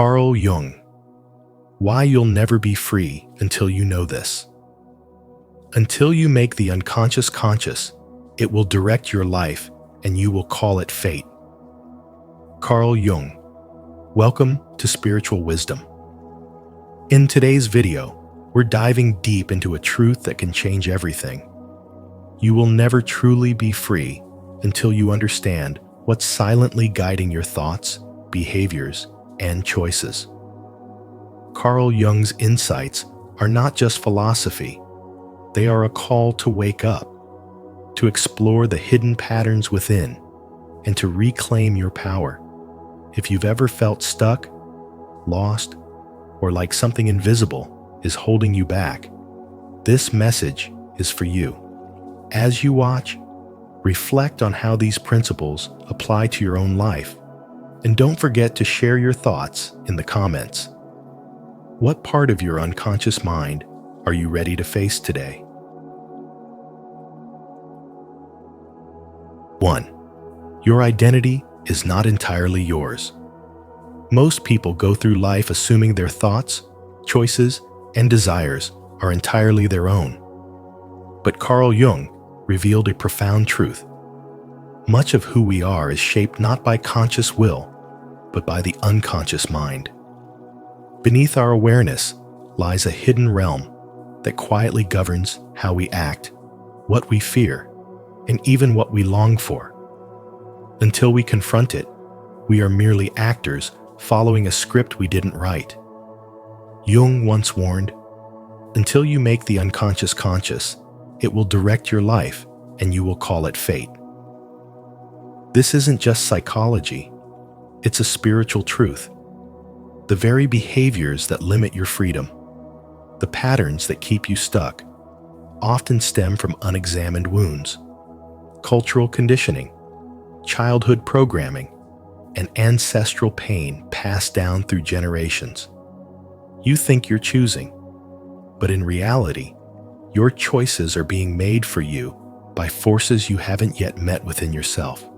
Carl Jung. Why you'll never be free until you know this. Until you make the unconscious conscious, it will direct your life and you will call it fate. Carl Jung. Welcome to Spiritual Wisdom. In today's video, we're diving deep into a truth that can change everything. You will never truly be free until you understand what's silently guiding your thoughts, behaviors, and choices. Carl Jung's insights are not just philosophy. They are a call to wake up, to explore the hidden patterns within, and to reclaim your power. If you've ever felt stuck, lost, or like something invisible is holding you back, this message is for you. As you watch, reflect on how these principles apply to your own life, and don't forget to share your thoughts in the comments. What part of your unconscious mind are you ready to face today? 1. Your identity is not entirely yours. Most people go through life assuming their thoughts, choices, and desires are entirely their own. But Carl Jung revealed a profound truth. Much of who we are is shaped not by conscious will, but by the unconscious mind. Beneath our awareness lies a hidden realm that quietly governs how we act, what we fear, and even what we long for. Until we confront it, we are merely actors following a script we didn't write. Jung once warned, "Until you make the unconscious conscious, it will direct your life and you will call it fate." This isn't just psychology, it's a spiritual truth. The very behaviors that limit your freedom, the patterns that keep you stuck, often stem from unexamined wounds, cultural conditioning, childhood programming, and ancestral pain passed down through generations. You think you're choosing, but in reality, your choices are being made for you by forces you haven't yet met within yourself.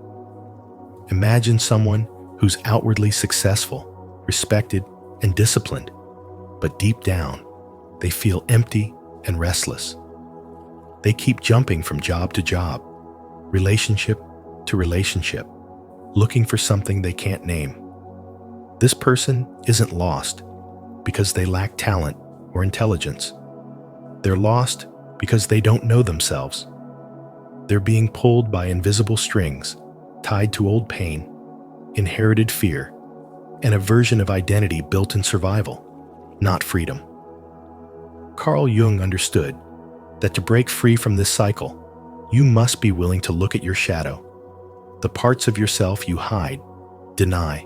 Imagine someone who's outwardly successful, respected, and disciplined, but deep down, they feel empty and restless. They keep jumping from job to job, relationship to relationship, looking for something they can't name. This person isn't lost because they lack talent or intelligence. They're lost because they don't know themselves. They're being pulled by invisible strings, tied to old pain, inherited fear, and a version of identity built in survival, not freedom. Carl Jung understood that to break free from this cycle, you must be willing to look at your shadow, the parts of yourself you hide, deny,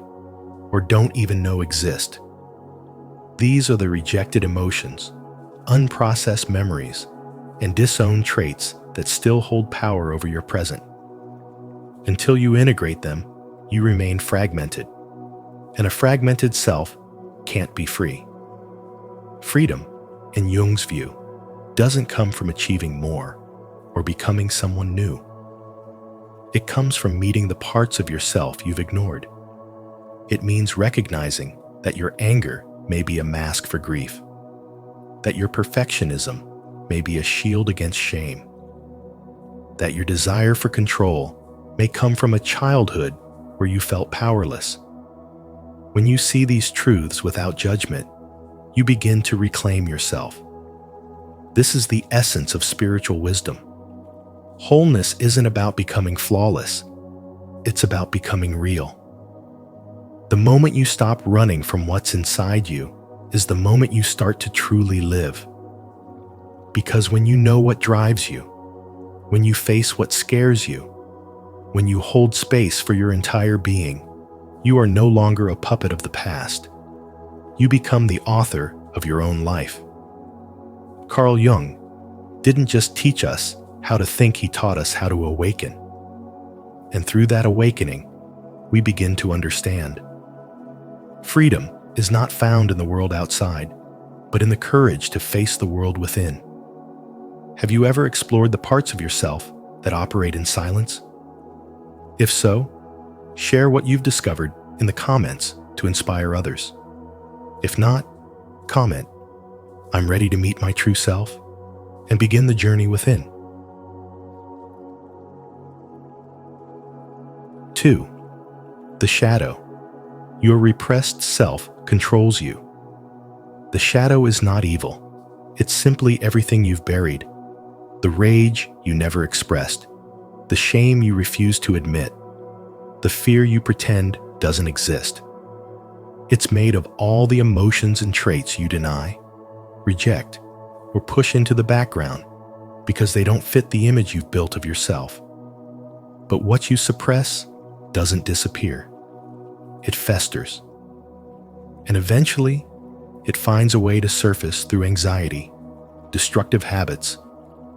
or don't even know exist. These are the rejected emotions, unprocessed memories, and disowned traits that still hold power over your present. Until you integrate them, you remain fragmented, and a fragmented self can't be free. Freedom, in Jung's view, doesn't come from achieving more or becoming someone new. It comes from meeting the parts of yourself you've ignored. It means recognizing that your anger may be a mask for grief, that your perfectionism may be a shield against shame, that your desire for control may come from a childhood where you felt powerless. When you see these truths without judgment, you begin to reclaim yourself. This is the essence of spiritual wisdom. Wholeness isn't about becoming flawless. It's about becoming real. The moment you stop running from what's inside you is the moment you start to truly live. Because when you know what drives you, when you face what scares you, when you hold space for your entire being, you are no longer a puppet of the past. You become the author of your own life. Carl Jung didn't just teach us how to think, he taught us how to awaken. And through that awakening, we begin to understand. Freedom is not found in the world outside, but in the courage to face the world within. Have you ever explored the parts of yourself that operate in silence? If so, share what you've discovered in the comments to inspire others. If not, comment, "I'm ready to meet my true self," and begin the journey within. 2. The shadow. Your repressed self controls you. The shadow is not evil. It's simply everything you've buried. The rage you never expressed. The shame you refuse to admit. The fear you pretend doesn't exist. It's made of all the emotions and traits you deny, reject, or push into the background because they don't fit the image you've built of yourself. But what you suppress doesn't disappear. It festers. And eventually, it finds a way to surface through anxiety, destructive habits,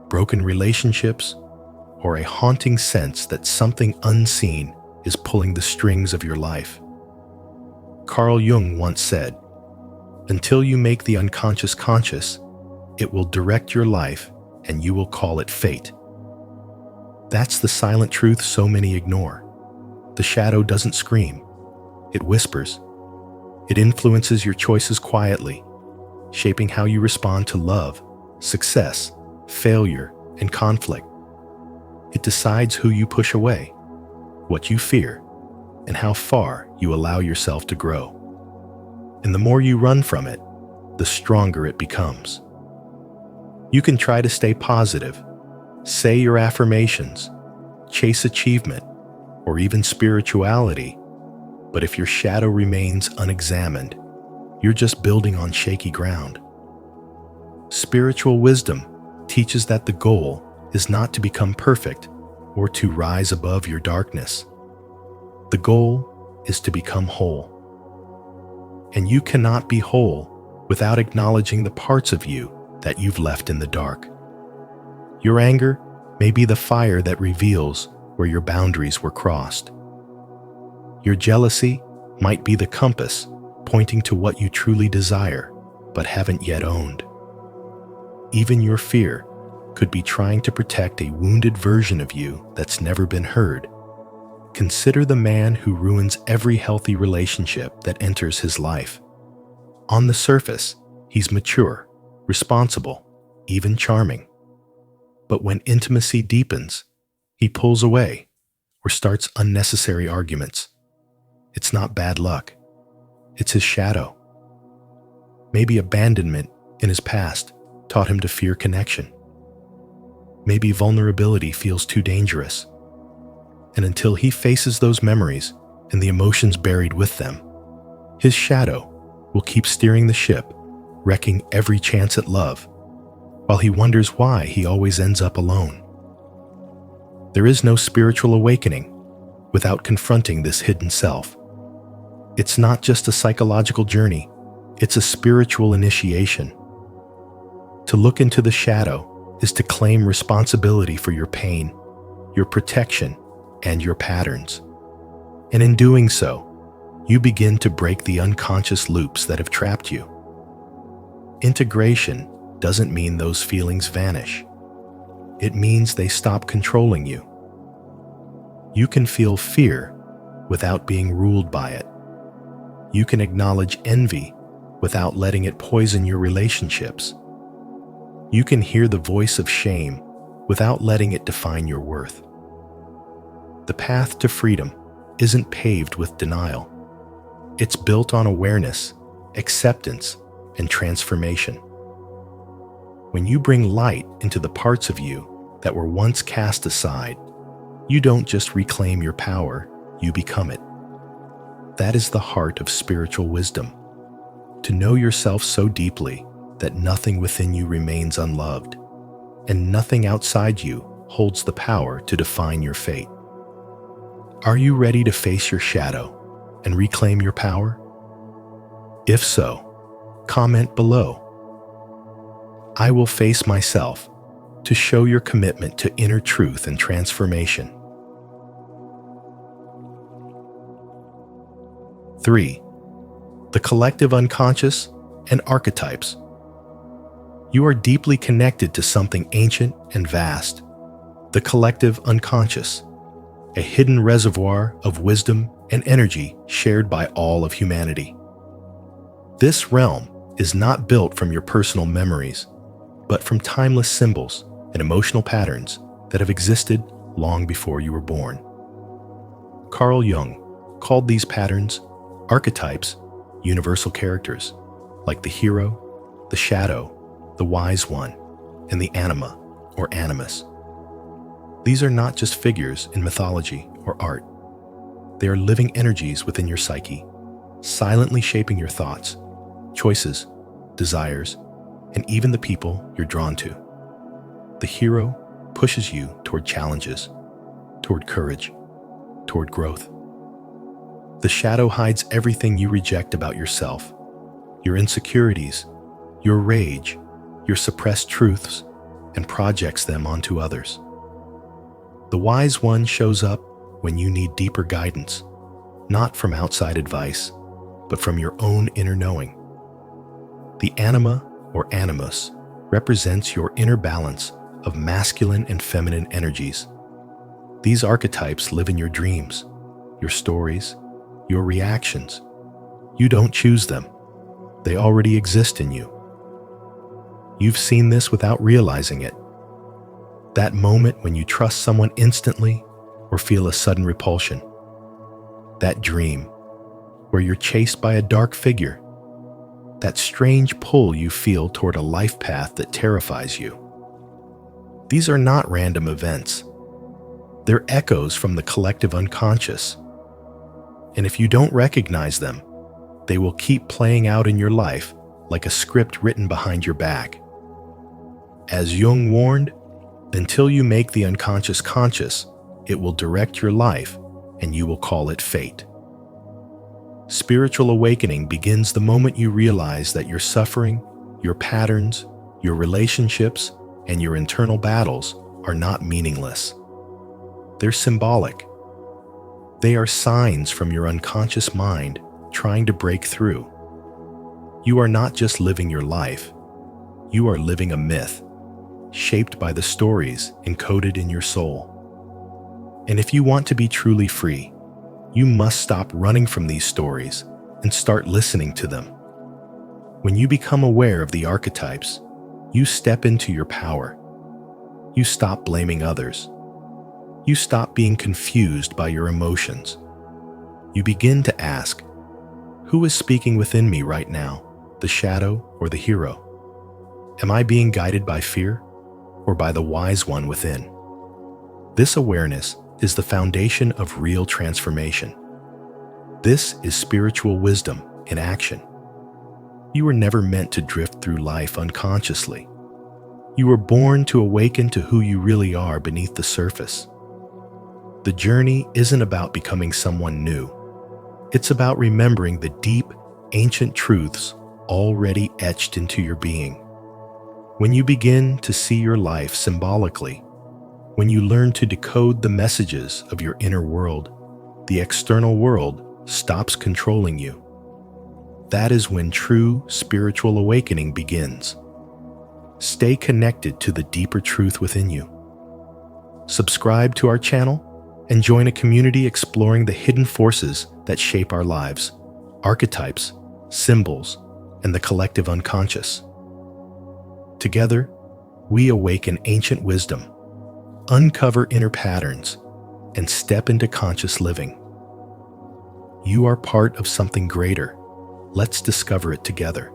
broken relationships, or a haunting sense that something unseen is pulling the strings of your life. Carl Jung once said, "Until you make the unconscious conscious, it will direct your life and you will call it fate." That's the silent truth so many ignore. The shadow doesn't scream. It whispers. It influences your choices quietly, shaping how you respond to love, success, failure, and conflict. It decides who you push away, what you fear, and how far you allow yourself to grow. And the more you run from it, the stronger it becomes. You can try to stay positive, say your affirmations, chase achievement, or even spirituality, but if your shadow remains unexamined, you're just building on shaky ground. Spiritual wisdom teaches that the goal is not to become perfect or to rise above your darkness. The goal is to become whole. And you cannot be whole without acknowledging the parts of you that you've left in the dark. Your anger may be the fire that reveals where your boundaries were crossed. Your jealousy might be the compass pointing to what you truly desire but haven't yet owned. Even your fear could be trying to protect a wounded version of you that's never been heard. Consider the man who ruins every healthy relationship that enters his life. On the surface, he's mature, responsible, even charming. But when intimacy deepens, he pulls away or starts unnecessary arguments. It's not bad luck. It's his shadow. Maybe abandonment in his past taught him to fear connection. Maybe vulnerability feels too dangerous. And until he faces those memories and the emotions buried with them, his shadow will keep steering the ship, wrecking every chance at love, while he wonders why he always ends up alone. There is no spiritual awakening without confronting this hidden self. It's not just a psychological journey, it's a spiritual initiation. To look into the shadow is to claim responsibility for your pain, your protection, and your patterns. And in doing so, you begin to break the unconscious loops that have trapped you. Integration doesn't mean those feelings vanish. It means they stop controlling you. You can feel fear without being ruled by it. You can acknowledge envy without letting it poison your relationships. You can hear the voice of shame without letting it define your worth. The path to freedom isn't paved with denial. It's built on awareness, acceptance, and transformation. When you bring light into the parts of you that were once cast aside, you don't just reclaim your power, you become it. That is the heart of spiritual wisdom. To know yourself so deeply that nothing within you remains unloved, and nothing outside you holds the power to define your fate. Are you ready to face your shadow and reclaim your power? If so, comment below. I will face myself to show your commitment to inner truth and transformation. 3. The collective unconscious and archetypes. You are deeply connected to something ancient and vast, the collective unconscious, a hidden reservoir of wisdom and energy shared by all of humanity. This realm is not built from your personal memories, but from timeless symbols and emotional patterns that have existed long before you were born. Carl Jung called these patterns archetypes, universal characters, like the hero, the shadow, the wise one, and the anima or animus. These are not just figures in mythology or art. They are living energies within your psyche, silently shaping your thoughts, choices, desires, and even the people you're drawn to. The hero pushes you toward challenges, toward courage, toward growth. The shadow hides everything you reject about yourself, your insecurities, your rage, your suppressed truths, and projects them onto others. The wise one shows up when you need deeper guidance, not from outside advice, but from your own inner knowing. The anima or animus represents your inner balance of masculine and feminine energies. These archetypes live in your dreams, your stories, your reactions. You don't choose them. They already exist in you. You've seen this without realizing it. That moment when you trust someone instantly or feel a sudden repulsion. That dream where you're chased by a dark figure. That strange pull you feel toward a life path that terrifies you. These are not random events. They're echoes from the collective unconscious. And if you don't recognize them, they will keep playing out in your life like a script written behind your back. As Jung warned, until you make the unconscious conscious, it will direct your life and you will call it fate. Spiritual awakening begins the moment you realize that your suffering, your patterns, your relationships, and your internal battles are not meaningless. They're symbolic. They are signs from your unconscious mind trying to break through. You are not just living your life. You are living a myth, shaped by the stories encoded in your soul. And if you want to be truly free, you must stop running from these stories and start listening to them. When you become aware of the archetypes, you step into your power. You stop blaming others. You stop being confused by your emotions. You begin to ask, who is speaking within me right now, the shadow or the hero? Am I being guided by fear or by the wise one within? This awareness is the foundation of real transformation. This is spiritual wisdom in action. You were never meant to drift through life unconsciously. You were born to awaken to who you really are beneath the surface. The journey isn't about becoming someone new. It's about remembering the deep, ancient truths already etched into your being. When you begin to see your life symbolically, when you learn to decode the messages of your inner world, the external world stops controlling you. That is when true spiritual awakening begins. Stay connected to the deeper truth within you. Subscribe to our channel and join a community exploring the hidden forces that shape our lives, archetypes, symbols, and the collective unconscious. Together, we awaken ancient wisdom, uncover inner patterns, and step into conscious living. You are part of something greater. Let's discover it together.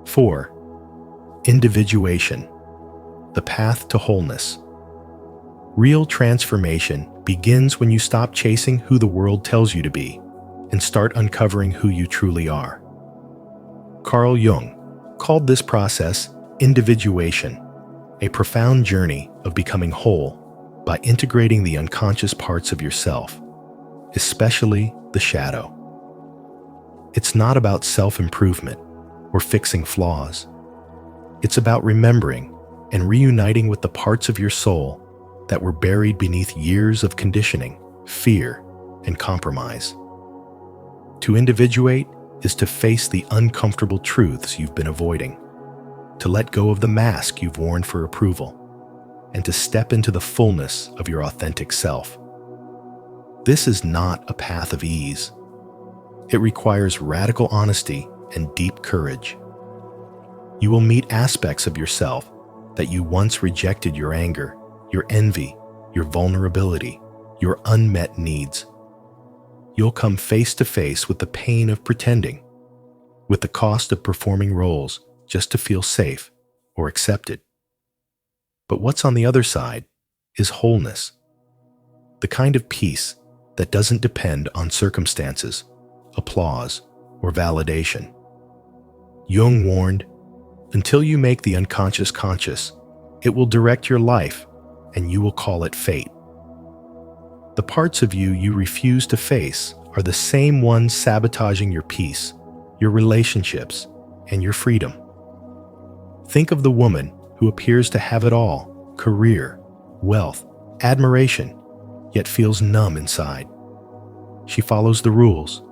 4. Individuation, the path to wholeness. Real transformation begins when you stop chasing who the world tells you to be and start uncovering who you truly are. Carl Jung called this process individuation, a profound journey of becoming whole by integrating the unconscious parts of yourself, especially the shadow. It's not about self-improvement or fixing flaws. It's about remembering and reuniting with the parts of your soul that were buried beneath years of conditioning, fear, and compromise. To individuate is to face the uncomfortable truths you've been avoiding, to let go of the mask you've worn for approval, and to step into the fullness of your authentic self. This is not a path of ease, It requires radical honesty and deep courage. You will meet aspects of yourself that you once rejected: your anger, your envy, your vulnerability, your unmet needs. You'll come face to face with the pain of pretending, with the cost of performing roles just to feel safe or accepted. But what's on the other side is wholeness, the kind of peace that doesn't depend on circumstances, applause, or validation. Jung warned, until you make the unconscious conscious, it will direct your life and you will call it fate. The parts of you you refuse to face are the same ones sabotaging your peace, your relationships, and your freedom. Think of the woman who appears to have it all: career, wealth, admiration, yet feels numb inside. She follows the rules,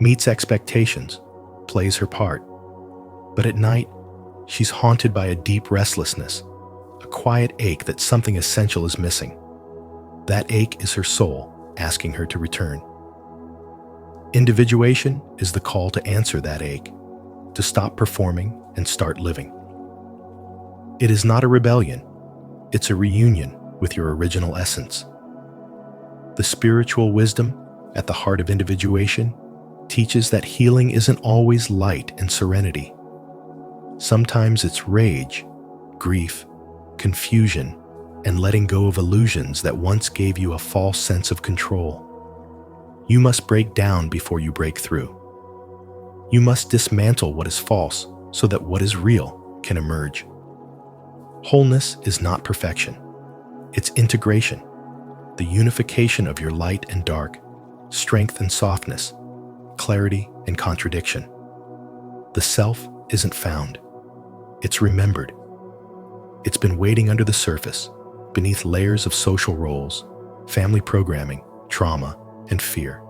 meets expectations, plays her part. But at night, she's haunted by a deep restlessness, a quiet ache that something essential is missing. That ache is her soul asking her to return. Individuation is the call to answer that ache, to stop performing and start living. It is not a rebellion, it's a reunion with your original essence. The spiritual wisdom at the heart of individuation teaches that healing isn't always light and serenity. Sometimes it's rage, grief, confusion, and letting go of illusions that once gave you a false sense of control. You must break down before you break through. You must dismantle what is false so that what is real can emerge. Wholeness is not perfection. It's integration, the unification of your light and dark, strength and softness, clarity and contradiction. The self isn't found. It's remembered. It's been waiting under the surface, beneath layers of social roles, family programming, trauma, and fear.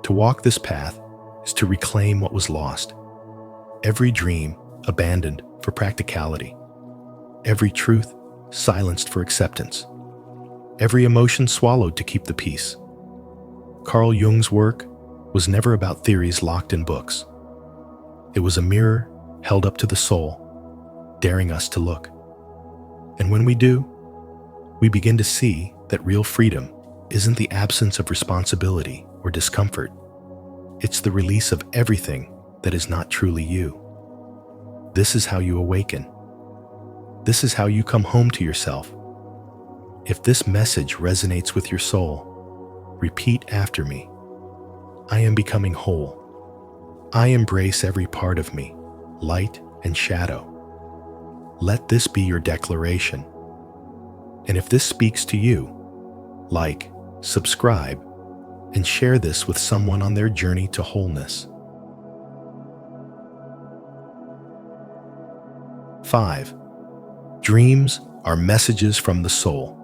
To walk this path is to reclaim what was lost. Every dream abandoned for practicality. Every truth silenced for acceptance. Every emotion swallowed to keep the peace. Carl Jung's work was never about theories locked in books. It was a mirror held up to the soul, daring us to look. And when we do, we begin to see that real freedom isn't the absence of responsibility or discomfort. It's the release of everything that is not truly you. This is how you awaken. This is how you come home to yourself. If this message resonates with your soul, repeat after me. I am becoming whole. I embrace every part of me, light and shadow. Let this be your declaration. And if this speaks to you, like, subscribe, and share this with someone on their journey to wholeness. 5. Dreams are messages from the soul.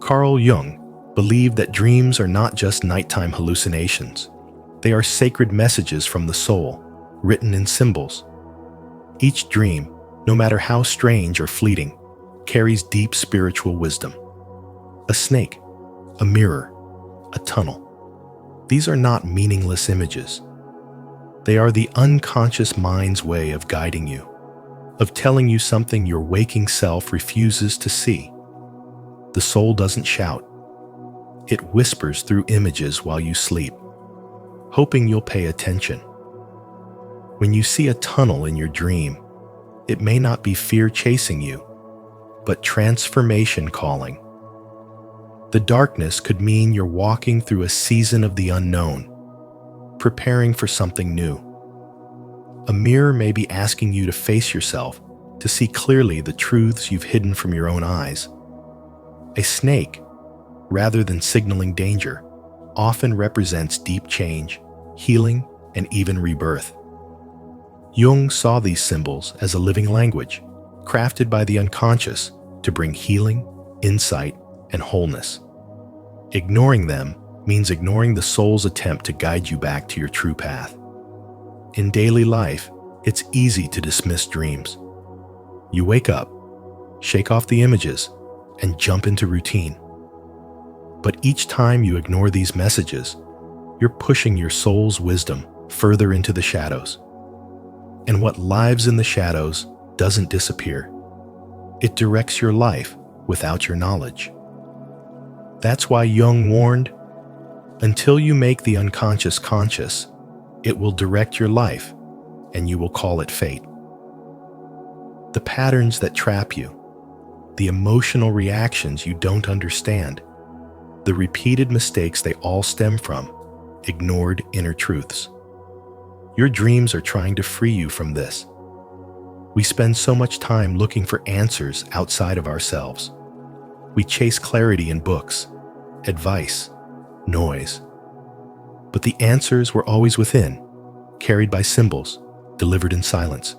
Carl Jung believed that dreams are not just nighttime hallucinations. They are sacred messages from the soul, written in symbols. Each dream, no matter how strange or fleeting, carries deep spiritual wisdom. A snake, a mirror, a tunnel. These are not meaningless images. They are the unconscious mind's way of guiding you, of telling you something your waking self refuses to see. The soul doesn't shout. It whispers through images while you sleep, hoping you'll pay attention. When you see a tunnel in your dream, it may not be fear chasing you, but transformation calling. The darkness could mean you're walking through a season of the unknown, preparing for something new. A mirror may be asking you to face yourself, to see clearly the truths you've hidden from your own eyes. A snake, rather than signaling danger, often represents deep change, healing, and even rebirth. Jung saw these symbols as a living language, crafted by the unconscious to bring healing, insight, and wholeness. Ignoring them means ignoring the soul's attempt to guide you back to your true path. In daily life, it's easy to dismiss dreams. You wake up, shake off the images, and jump into routine. But each time you ignore these messages, you're pushing your soul's wisdom further into the shadows. And what lives in the shadows doesn't disappear. It directs your life without your knowledge. That's why Jung warned, until you make the unconscious conscious, it will direct your life, and you will call it fate. The patterns that trap you, the emotional reactions you don't understand, the repeated mistakes they all stem from, ignored inner truths. Your dreams are trying to free you from this. We spend so much time looking for answers outside of ourselves. We chase clarity in books, advice, noise. But the answers were always within, carried by symbols, delivered in silence.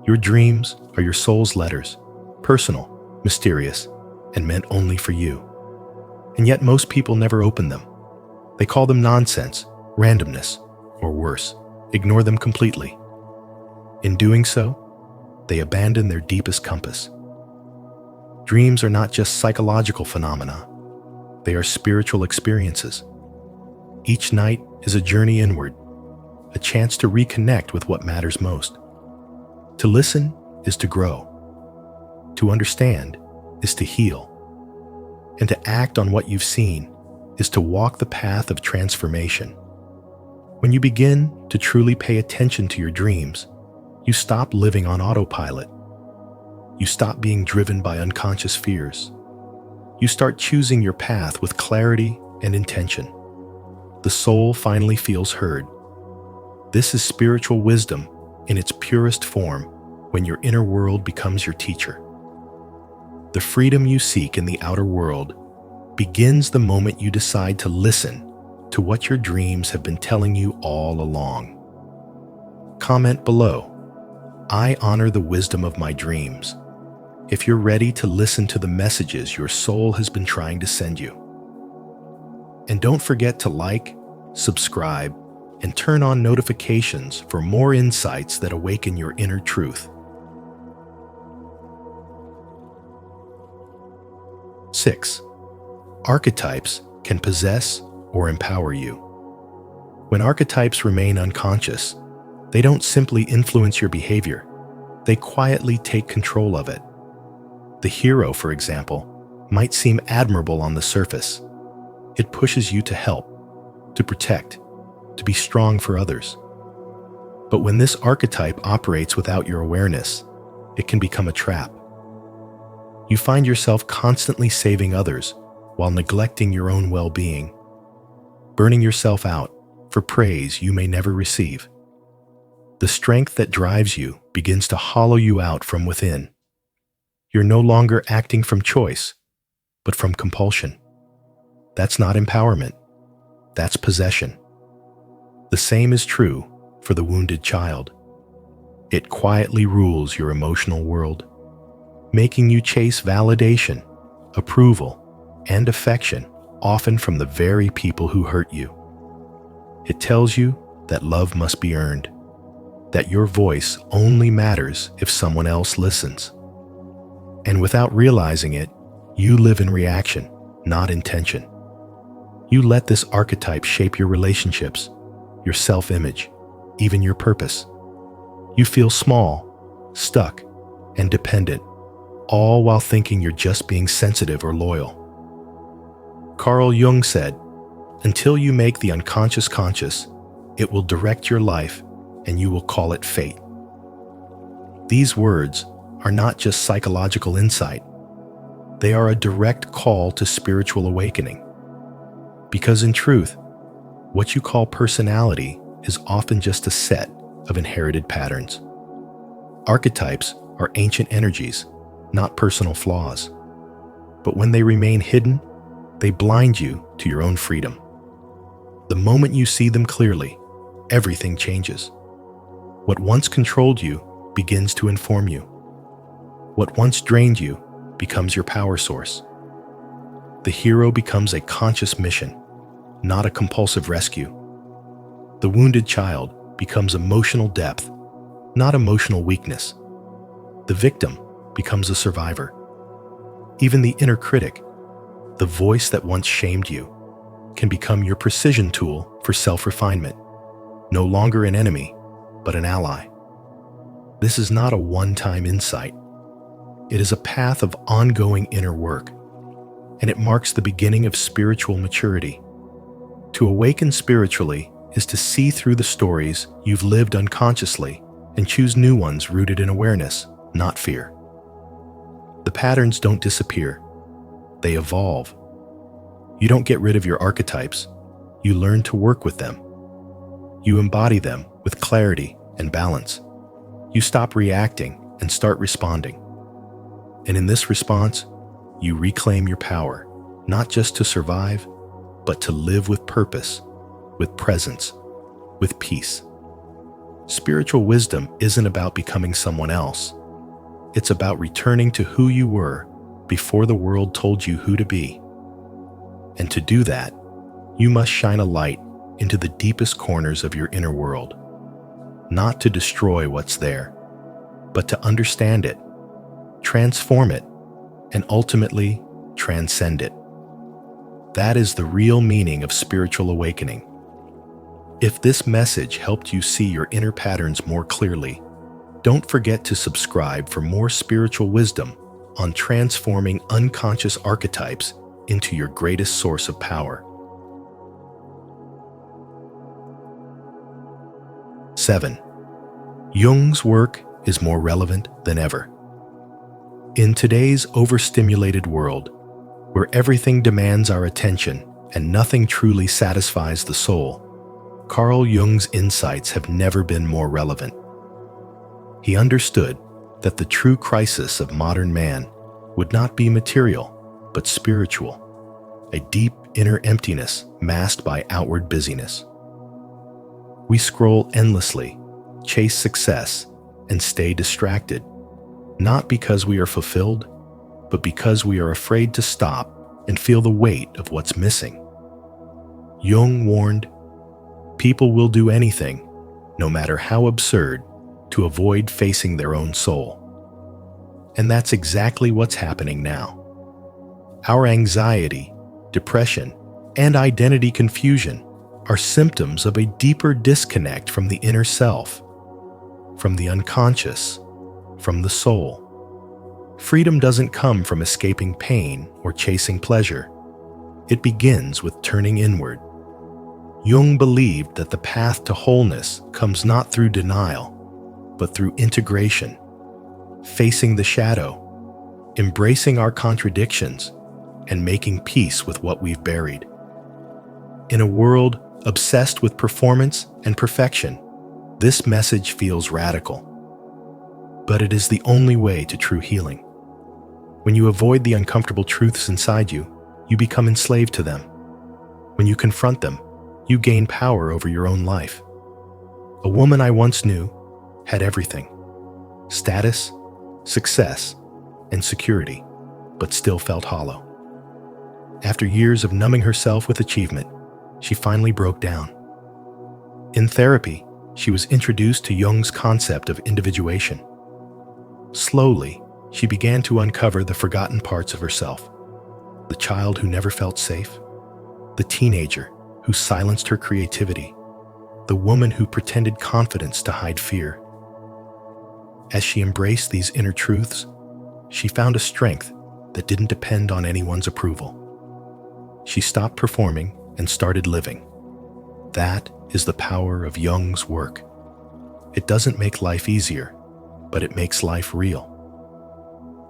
Your dreams are your soul's letters, personal, mysterious, and meant only for you. And yet most people never open them. They call them nonsense, randomness, or worse, ignore them completely. In doing so, they abandon their deepest compass. Dreams are not just psychological phenomena. They are spiritual experiences. Each night is a journey inward, a chance to reconnect with what matters most. To listen is to grow. To understand is to heal. And to act on what you've seen is to walk the path of transformation. When you begin to truly pay attention to your dreams, you stop living on autopilot. You stop being driven by unconscious fears. You start choosing your path with clarity and intention. The soul finally feels heard. This is spiritual wisdom in its purest form when your inner world becomes your teacher. The freedom you seek in the outer world begins the moment you decide to listen to what your dreams have been telling you all along. Comment below, I honor the wisdom of my dreams, if you're ready to listen to the messages your soul has been trying to send you. And don't forget to like, subscribe, and turn on notifications for more insights that awaken your inner truth. 6. Archetypes can possess or empower you. When archetypes remain unconscious, they don't simply influence your behavior, they quietly take control of it. The hero, for example, might seem admirable on the surface. It pushes you to help, to protect, to be strong for others. But when this archetype operates without your awareness, it can become a trap. You find yourself constantly saving others while neglecting your own well-being, burning yourself out for praise you may never receive. The strength that drives you begins to hollow you out from within. You're no longer acting from choice, but from compulsion. That's not empowerment. That's possession. The same is true for the wounded child. It quietly rules your emotional world, making you chase validation, approval, and affection, often from the very people who hurt you. It tells you that love must be earned, that your voice only matters if someone else listens. And without realizing it, you live in reaction, not intention. You let this archetype shape your relationships, your self-image, even your purpose. You feel small, stuck, and dependent, all while thinking you're just being sensitive or loyal. Carl Jung said, until you make the unconscious conscious, it will direct your life and you will call it fate. These words are not just psychological insight. They are a direct call to spiritual awakening. Because in truth, what you call personality is often just a set of inherited patterns. Archetypes are ancient energies, not personal flaws. But when they remain hidden, they blind you to your own freedom. The moment you see them clearly, everything changes. What once controlled you begins to inform you. What once drained you becomes your power source. The hero becomes a conscious mission, not a compulsive rescue. The wounded child becomes emotional depth, not emotional weakness. The victim becomes a survivor. Even the inner critic, the voice that once shamed you, can become your precision tool for self-refinement, no longer an enemy, but an ally. This is not a one-time insight. It is a path of ongoing inner work, and it marks the beginning of spiritual maturity. To awaken spiritually is to see through the stories you've lived unconsciously and choose new ones rooted in awareness, not fear. The patterns don't disappear. They evolve. You don't get rid of your archetypes. You learn to work with them. You embody them with clarity and balance. You stop reacting and start responding. And in this response, you reclaim your power, not just to survive, but to live with purpose, with presence, with peace. Spiritual wisdom isn't about becoming someone else. It's about returning to who you were before the world told you who to be. And to do that, you must shine a light into the deepest corners of your inner world, not to destroy what's there, but to understand it, transform it, and ultimately transcend it. That is the real meaning of spiritual awakening. If this message helped you see your inner patterns more clearly, don't forget to subscribe for more spiritual wisdom on transforming unconscious archetypes into your greatest source of power. 7. Jung's work is more relevant than ever. In today's overstimulated world, where everything demands our attention and nothing truly satisfies the soul, Carl Jung's insights have never been more relevant. He understood that the true crisis of modern man would not be material, but spiritual, a deep inner emptiness masked by outward busyness. We scroll endlessly, chase success, and stay distracted, not because we are fulfilled, but because we are afraid to stop and feel the weight of what's missing. Jung warned, people will do anything, no matter how absurd, to avoid facing their own soul. And that's exactly what's happening now. Our anxiety, depression, and identity confusion are symptoms of a deeper disconnect from the inner self, from the unconscious, from the soul. Freedom doesn't come from escaping pain or chasing pleasure. It begins with turning inward. Jung believed that the path to wholeness comes not through denial, but through integration, facing the shadow, embracing our contradictions, and making peace with what we've buried. In a world obsessed with performance and perfection, this message feels radical. But it is the only way to true healing. When you avoid the uncomfortable truths inside you, you become enslaved to them. When you confront them, you gain power over your own life. A woman I once knew had everything: status, success, and security, but still felt hollow. After years of numbing herself with achievement, she finally broke down. In therapy, she was introduced to Jung's concept of individuation. Slowly, she began to uncover the forgotten parts of herself: the child who never felt safe, the teenager who silenced her creativity, the woman who pretended confidence to hide fear. As she embraced these inner truths, she found a strength that didn't depend on anyone's approval. She stopped performing and started living. That is the power of Jung's work. It doesn't make life easier, but it makes life real.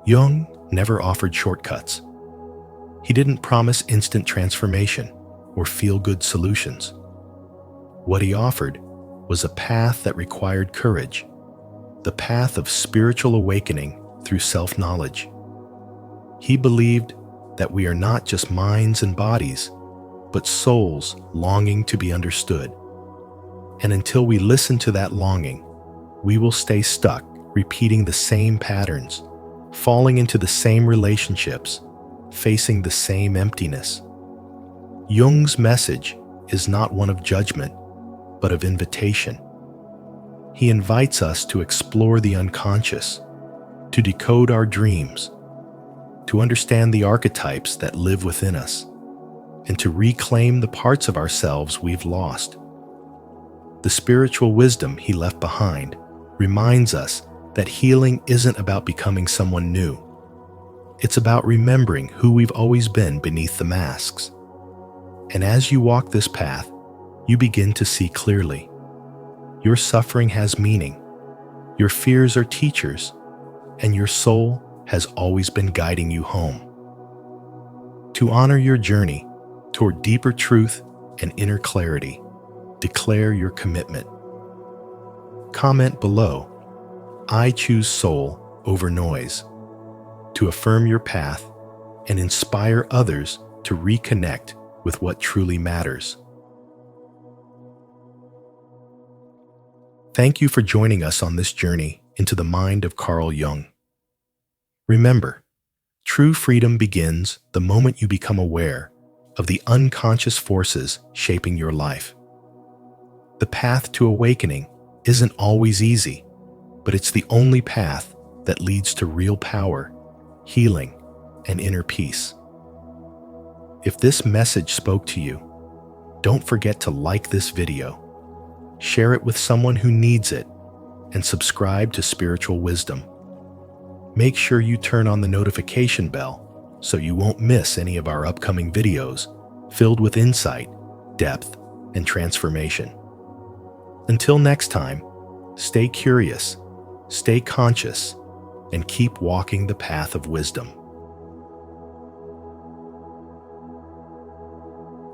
Jung never offered shortcuts. He didn't promise instant transformation or feel-good solutions. What he offered was a path that required courage, the path of spiritual awakening through self-knowledge. He believed that we are not just minds and bodies, but souls longing to be understood. And until we listen to that longing, we will stay stuck repeating the same patterns, falling into the same relationships, facing the same emptiness. Jung's message is not one of judgment, but of invitation. He invites us to explore the unconscious, to decode our dreams, to understand the archetypes that live within us, and to reclaim the parts of ourselves we've lost. The spiritual wisdom he left behind reminds us that healing isn't about becoming someone new. It's about remembering who we've always been beneath the masks. And as you walk this path, you begin to see clearly. Your suffering has meaning, your fears are teachers, and your soul has always been guiding you home. To honor your journey toward deeper truth and inner clarity, declare your commitment. Comment below, "I choose soul over noise," to affirm your path and inspire others to reconnect with what truly matters. Thank you for joining us on this journey into the mind of Carl Jung. Remember, true freedom begins the moment you become aware of the unconscious forces shaping your life. The path to awakening isn't always easy, but it's the only path that leads to real power, healing, and inner peace. If this message spoke to you, don't forget to like this video, share it with someone who needs it, and subscribe to Spiritual Wisdom. Make sure you turn on the notification bell so you won't miss any of our upcoming videos filled with insight, depth, and transformation. Until next time, stay curious, stay conscious, and keep walking the path of wisdom.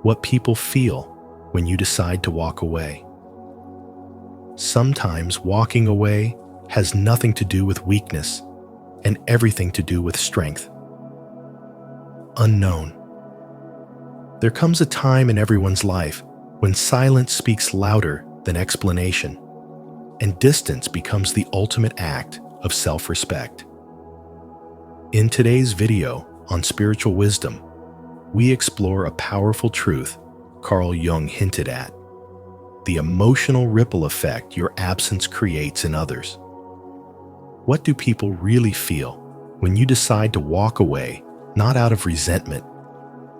What people feel when you decide to walk away. Sometimes walking away has nothing to do with weakness and everything to do with strength. Unknown. There comes a time in everyone's life when silence speaks louder than explanation, and distance becomes the ultimate act of self-respect. In today's video on spiritual wisdom, we explore a powerful truth Carl Jung hinted at: the emotional ripple effect your absence creates in others. What do people really feel when you decide to walk away, not out of resentment,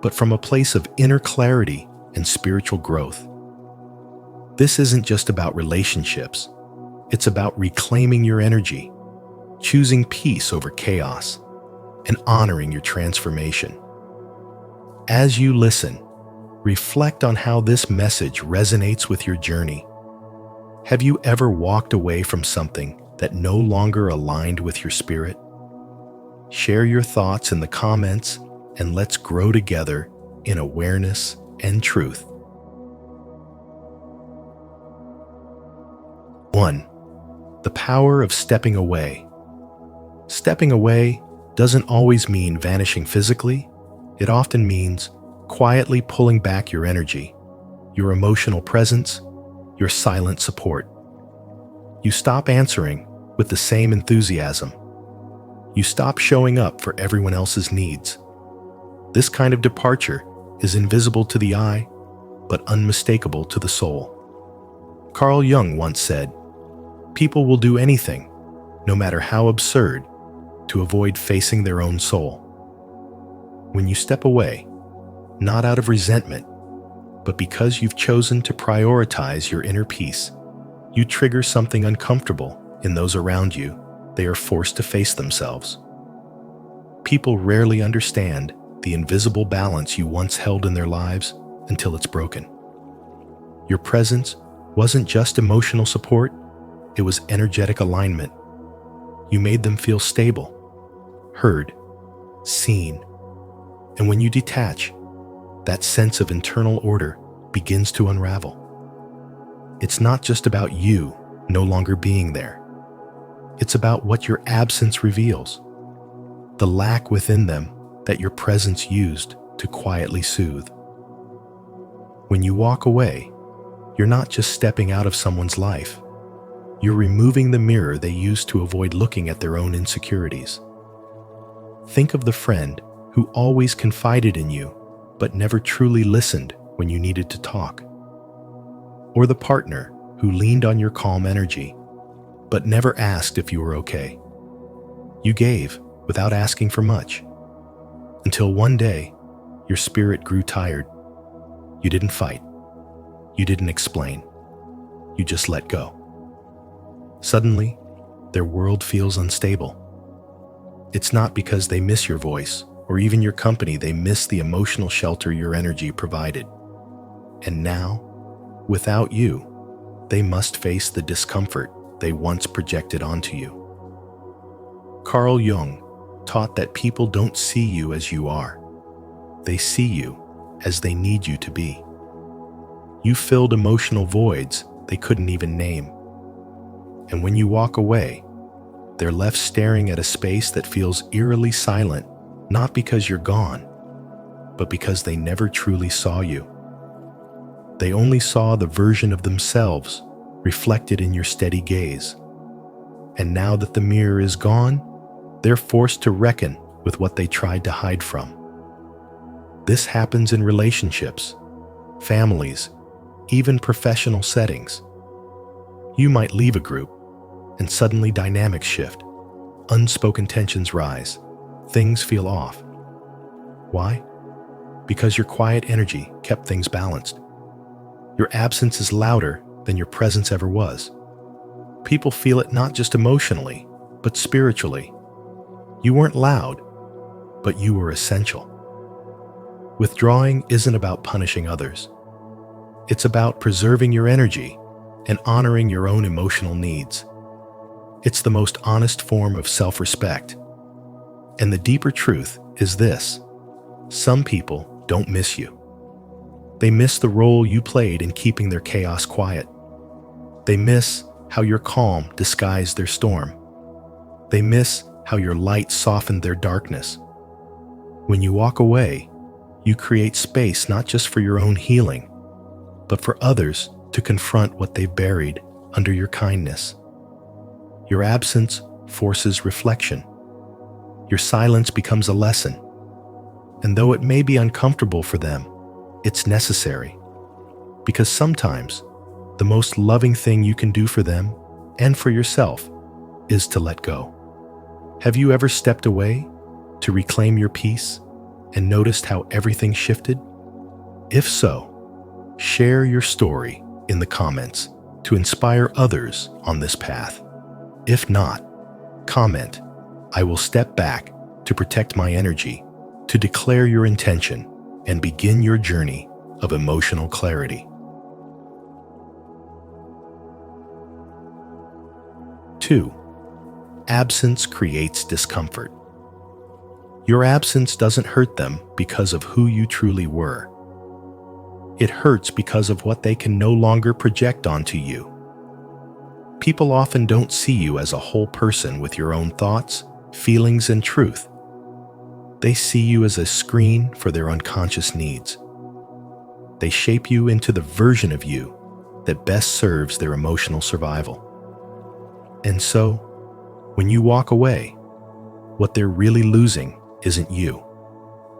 but from a place of inner clarity and spiritual growth? This isn't just about relationships. It's about reclaiming your energy, choosing peace over chaos, and honoring your transformation. As you listen, reflect on how this message resonates with your journey. Have you ever walked away from something that no longer aligned with your spirit? Share your thoughts in the comments, and let's grow together in awareness and truth. 1. The power of stepping away. Stepping away doesn't always mean vanishing physically. It often means quietly pulling back your energy, your emotional presence, your silent support. You stop answering with the same enthusiasm. You stop showing up for everyone else's needs. This kind of departure is invisible to the eye, but unmistakable to the soul. Carl Jung once said, "People will do anything, no matter how absurd, to avoid facing their own soul." When you step away, not out of resentment, but because you've chosen to prioritize your inner peace, you trigger something uncomfortable in those around you. They are forced to face themselves. People rarely understand the invisible balance you once held in their lives until it's broken. Your presence wasn't just emotional support, it was energetic alignment. You made them feel stable, heard, seen. And when you detach, that sense of internal order begins to unravel. It's not just about you no longer being there. It's about what your absence reveals, the lack within them that your presence used to quietly soothe. When you walk away, you're not just stepping out of someone's life. You're removing the mirror they used to avoid looking at their own insecurities. Think of the friend who always confided in you, but never truly listened when you needed to talk. Or the partner who leaned on your calm energy, but never asked if you were okay. You gave without asking for much, until one day, your spirit grew tired, You didn't fight. You didn't explain. You just let go. Suddenly, their world feels unstable. It's not because they miss your voice or even your company, they miss the emotional shelter your energy provided. And now, without you, they must face the discomfort they once projected onto you. Carl Jung taught that people don't see you as you are. They see you as they need you to be. You filled emotional voids they couldn't even name. And when you walk away, they're left staring at a space that feels eerily silent, not because you're gone, but because they never truly saw you. They only saw the version of themselves reflected in your steady gaze. And now that the mirror is gone, they're forced to reckon with what they tried to hide from. This happens in relationships, families, even professional settings. You might leave a group, and suddenly dynamics shift. Unspoken tensions rise. Things feel off. Why? Because your quiet energy kept things balanced. Your absence is louder than your presence ever was. People feel it not just emotionally, but spiritually. You weren't loud, but you were essential. Withdrawing isn't about punishing others. It's about preserving your energy and honoring your own emotional needs. It's the most honest form of self-respect. And the deeper truth is this: some people don't miss you. They miss the role you played in keeping their chaos quiet. They miss how your calm disguised their storm. They miss how your light softened their darkness. When you walk away, you create space not just for your own healing, but for others to confront what they've buried under your kindness. Your absence forces reflection. Your silence becomes a lesson. And though it may be uncomfortable for them, it's necessary. Because sometimes, the most loving thing you can do for them and for yourself is to let go. Have you ever stepped away to reclaim your peace and noticed how everything shifted? If so, share your story in the comments to inspire others on this path. If not, comment, "I will step back to protect my energy," to declare your intention and begin your journey of emotional clarity. 2. Absence creates discomfort. Your absence doesn't hurt them because of who you truly were. It hurts because of what they can no longer project onto you. People often don't see you as a whole person with your own thoughts, feelings, and truth. They see you as a screen for their unconscious needs. They shape you into the version of you that best serves their emotional survival. And so, when you walk away, what they're really losing isn't you.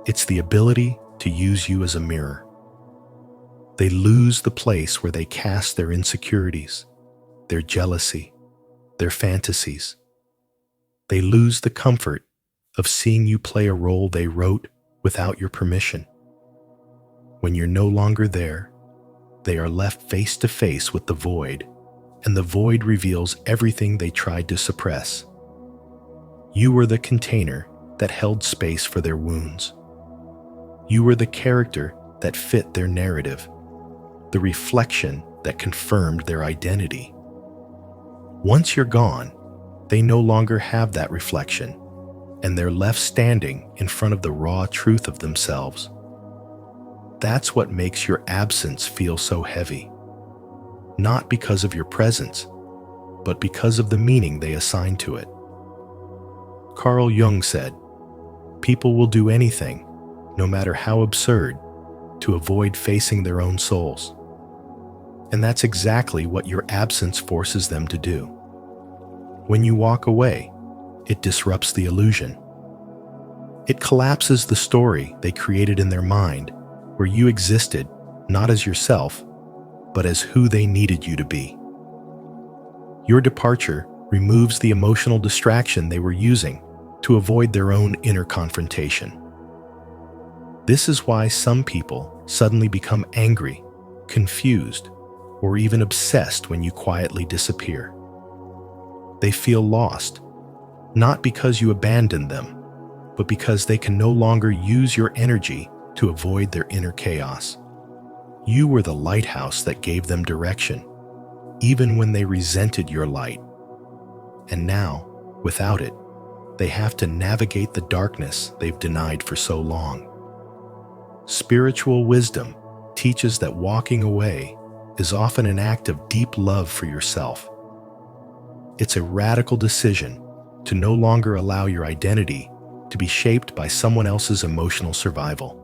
It's the ability to use you as a mirror. They lose the place where they cast their insecurities, their jealousy, their fantasies. They lose the comfort of seeing you play a role they wrote without your permission. When you're no longer there, they are left face to face with the void, and the void reveals everything they tried to suppress. You were the container that held space for their wounds. You were the character that fit their narrative, the reflection that confirmed their identity. Once you're gone, they no longer have that reflection, and they're left standing in front of the raw truth of themselves. That's what makes your absence feel so heavy. Not because of your presence, but because of the meaning they assign to it. Carl Jung said, "People will do anything, no matter how absurd, to avoid facing their own souls." And that's exactly what your absence forces them to do. When you walk away, it disrupts the illusion. It collapses the story they created in their mind, where you existed not as yourself, but as who they needed you to be. Your departure removes the emotional distraction they were using to avoid their own inner confrontation. This is why some people suddenly become angry, confused, or even obsessed when you quietly disappear. They feel lost, not because you abandoned them, but because they can no longer use your energy to avoid their inner chaos. You were the lighthouse that gave them direction, even when they resented your light. And now, without it, they have to navigate the darkness they've denied for so long. Spiritual wisdom teaches that walking away is often an act of deep love for yourself. It's a radical decision to no longer allow your identity to be shaped by someone else's emotional survival.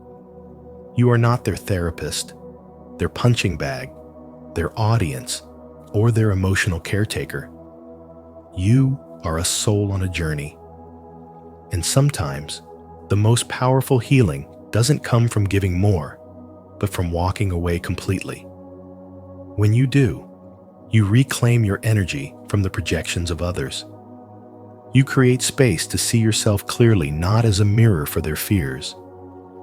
You are not their therapist, their punching bag, their audience, or their emotional caretaker. You are a soul on a journey. And sometimes, the most powerful healing doesn't come from giving more, but from walking away completely. When you do, you reclaim your energy from the projections of others. You create space to see yourself clearly, not as a mirror for their fears,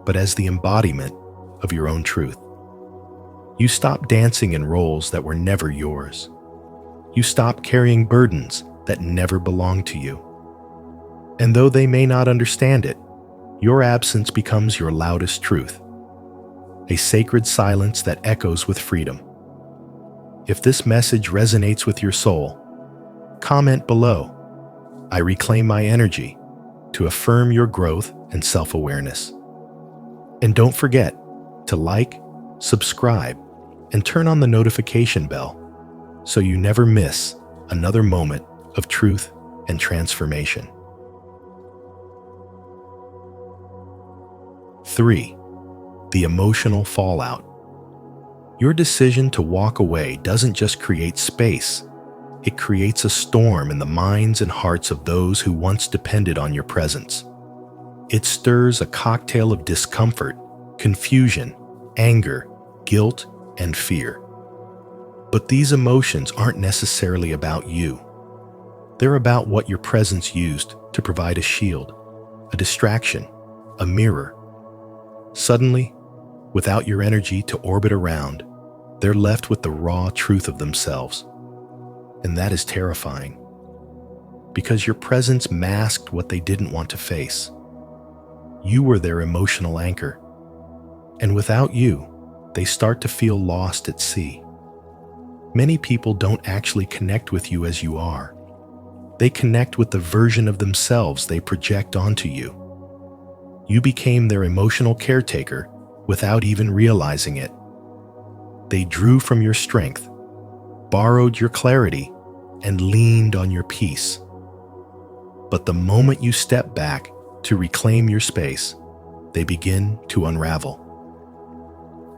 but as the embodiment of your own truth. You stop dancing in roles that were never yours. You stop carrying burdens that never belonged to you. And though they may not understand it, your absence becomes your loudest truth, a sacred silence that echoes with freedom. If this message resonates with your soul, comment below, "I reclaim my energy," to affirm your growth and self-awareness. And don't forget to like, subscribe, and turn on the notification bell so you never miss another moment of truth and transformation. 3. The emotional fallout. Your decision to walk away doesn't just create space, it creates a storm in the minds and hearts of those who once depended on your presence. It stirs a cocktail of discomfort, confusion, anger, guilt, and fear. But these emotions aren't necessarily about you. They're about what your presence used to provide a shield, a distraction, a mirror. Suddenly, without your energy to orbit around, they're left with the raw truth of themselves. And that is terrifying, because your presence masked what they didn't want to face. You were their emotional anchor, and without you, they start to feel lost at sea. Many people don't actually connect with you as you are. They connect with the version of themselves they project onto you. You became their emotional caretaker without even realizing it. They drew from your strength, borrowed your clarity, and leaned on your peace. But the moment you step back to reclaim your space, they begin to unravel.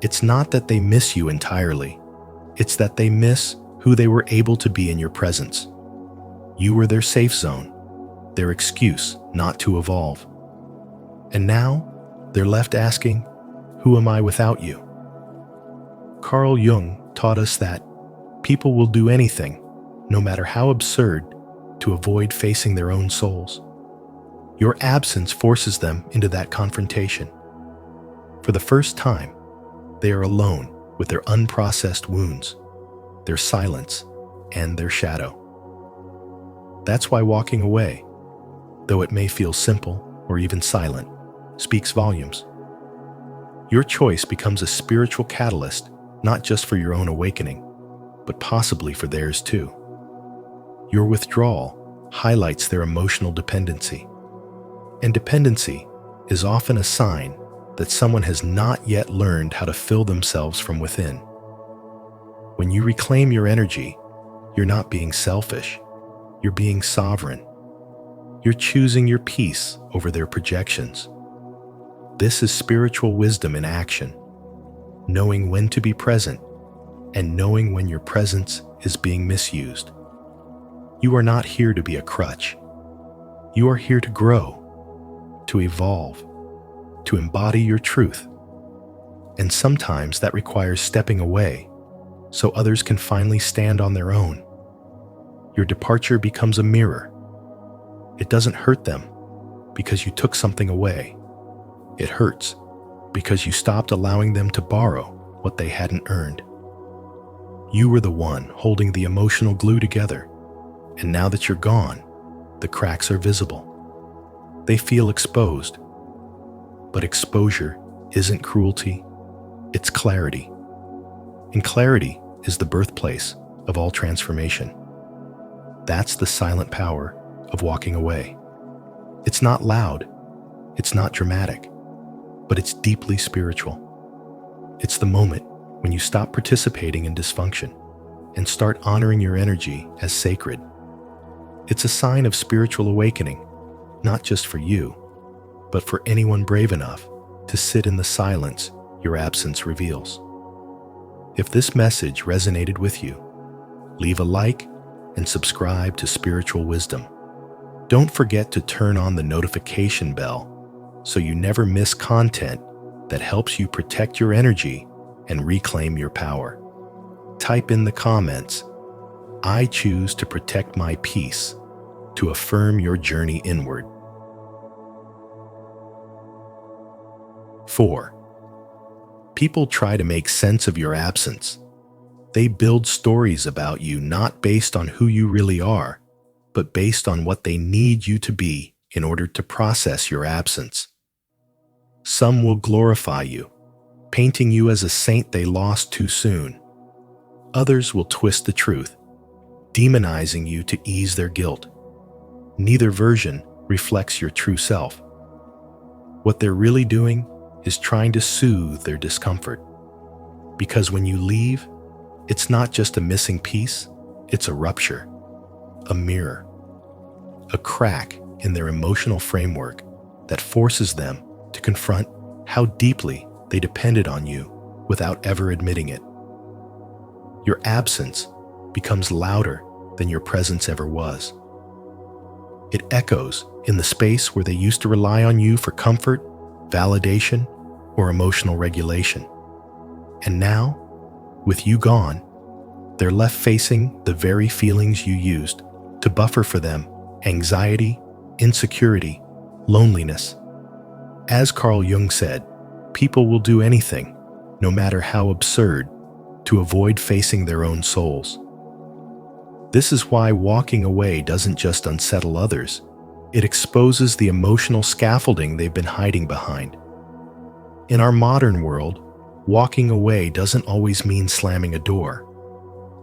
It's not that they miss you entirely. It's that they miss who they were able to be in your presence. You were their safe zone, their excuse not to evolve. And now, they're left asking, "Who am I without you?" Carl Jung taught us that people will do anything, no matter how absurd, to avoid facing their own souls. Your absence forces them into that confrontation. For the first time, they are alone with their unprocessed wounds, their silence, and their shadow. That's why walking away, though it may feel simple or even silent, speaks volumes. Your choice becomes a spiritual catalyst, not just for your own awakening, but possibly for theirs too. Your withdrawal highlights their emotional dependency. And dependency is often a sign that someone has not yet learned how to fill themselves from within. When you reclaim your energy, you're not being selfish, you're being sovereign. You're choosing your peace over their projections. This is spiritual wisdom in action, knowing when to be present and knowing when your presence is being misused. You are not here to be a crutch. You are here to grow, to evolve, to embody your truth. And sometimes that requires stepping away so others can finally stand on their own. Your departure becomes a mirror. It doesn't hurt them because you took something away. It hurts because you stopped allowing them to borrow what they hadn't earned. You were the one holding the emotional glue together, and now that you're gone, the cracks are visible. They feel exposed. But exposure isn't cruelty, it's clarity. And clarity is the birthplace of all transformation. That's the silent power of walking away. It's not loud, it's not dramatic, but it's deeply spiritual. It's the moment when you stop participating in dysfunction and start honoring your energy as sacred. It's a sign of spiritual awakening, not just for you, but for anyone brave enough to sit in the silence your absence reveals. If this message resonated with you, leave a like and subscribe to Spiritual Wisdom. Don't forget to turn on the notification bell so you never miss content that helps you protect your energy and reclaim your power. Type in the comments, "I choose to protect my peace," to affirm your journey inward. 4. People try to make sense of your absence. They build stories about you not based on who you really are, but based on what they need you to be in order to process your absence. Some will glorify you, painting you as a saint they lost too soon. Others will twist the truth, demonizing you to ease their guilt. Neither version reflects your true self. What they're really doing is trying to soothe their discomfort. Because when you leave, it's not just a missing piece, it's a rupture, a mirror, a crack in their emotional framework that forces them to confront how deeply they depended on you without ever admitting it. Your absence becomes louder than your presence ever was. It echoes in the space where they used to rely on you for comfort, validation, or emotional regulation. And now, with you gone, they're left facing the very feelings you used to buffer for them: anxiety, insecurity, loneliness. As Carl Jung said, people will do anything, no matter how absurd, to avoid facing their own souls. This is why walking away doesn't just unsettle others, it exposes the emotional scaffolding they've been hiding behind. In our modern world, walking away doesn't always mean slamming a door.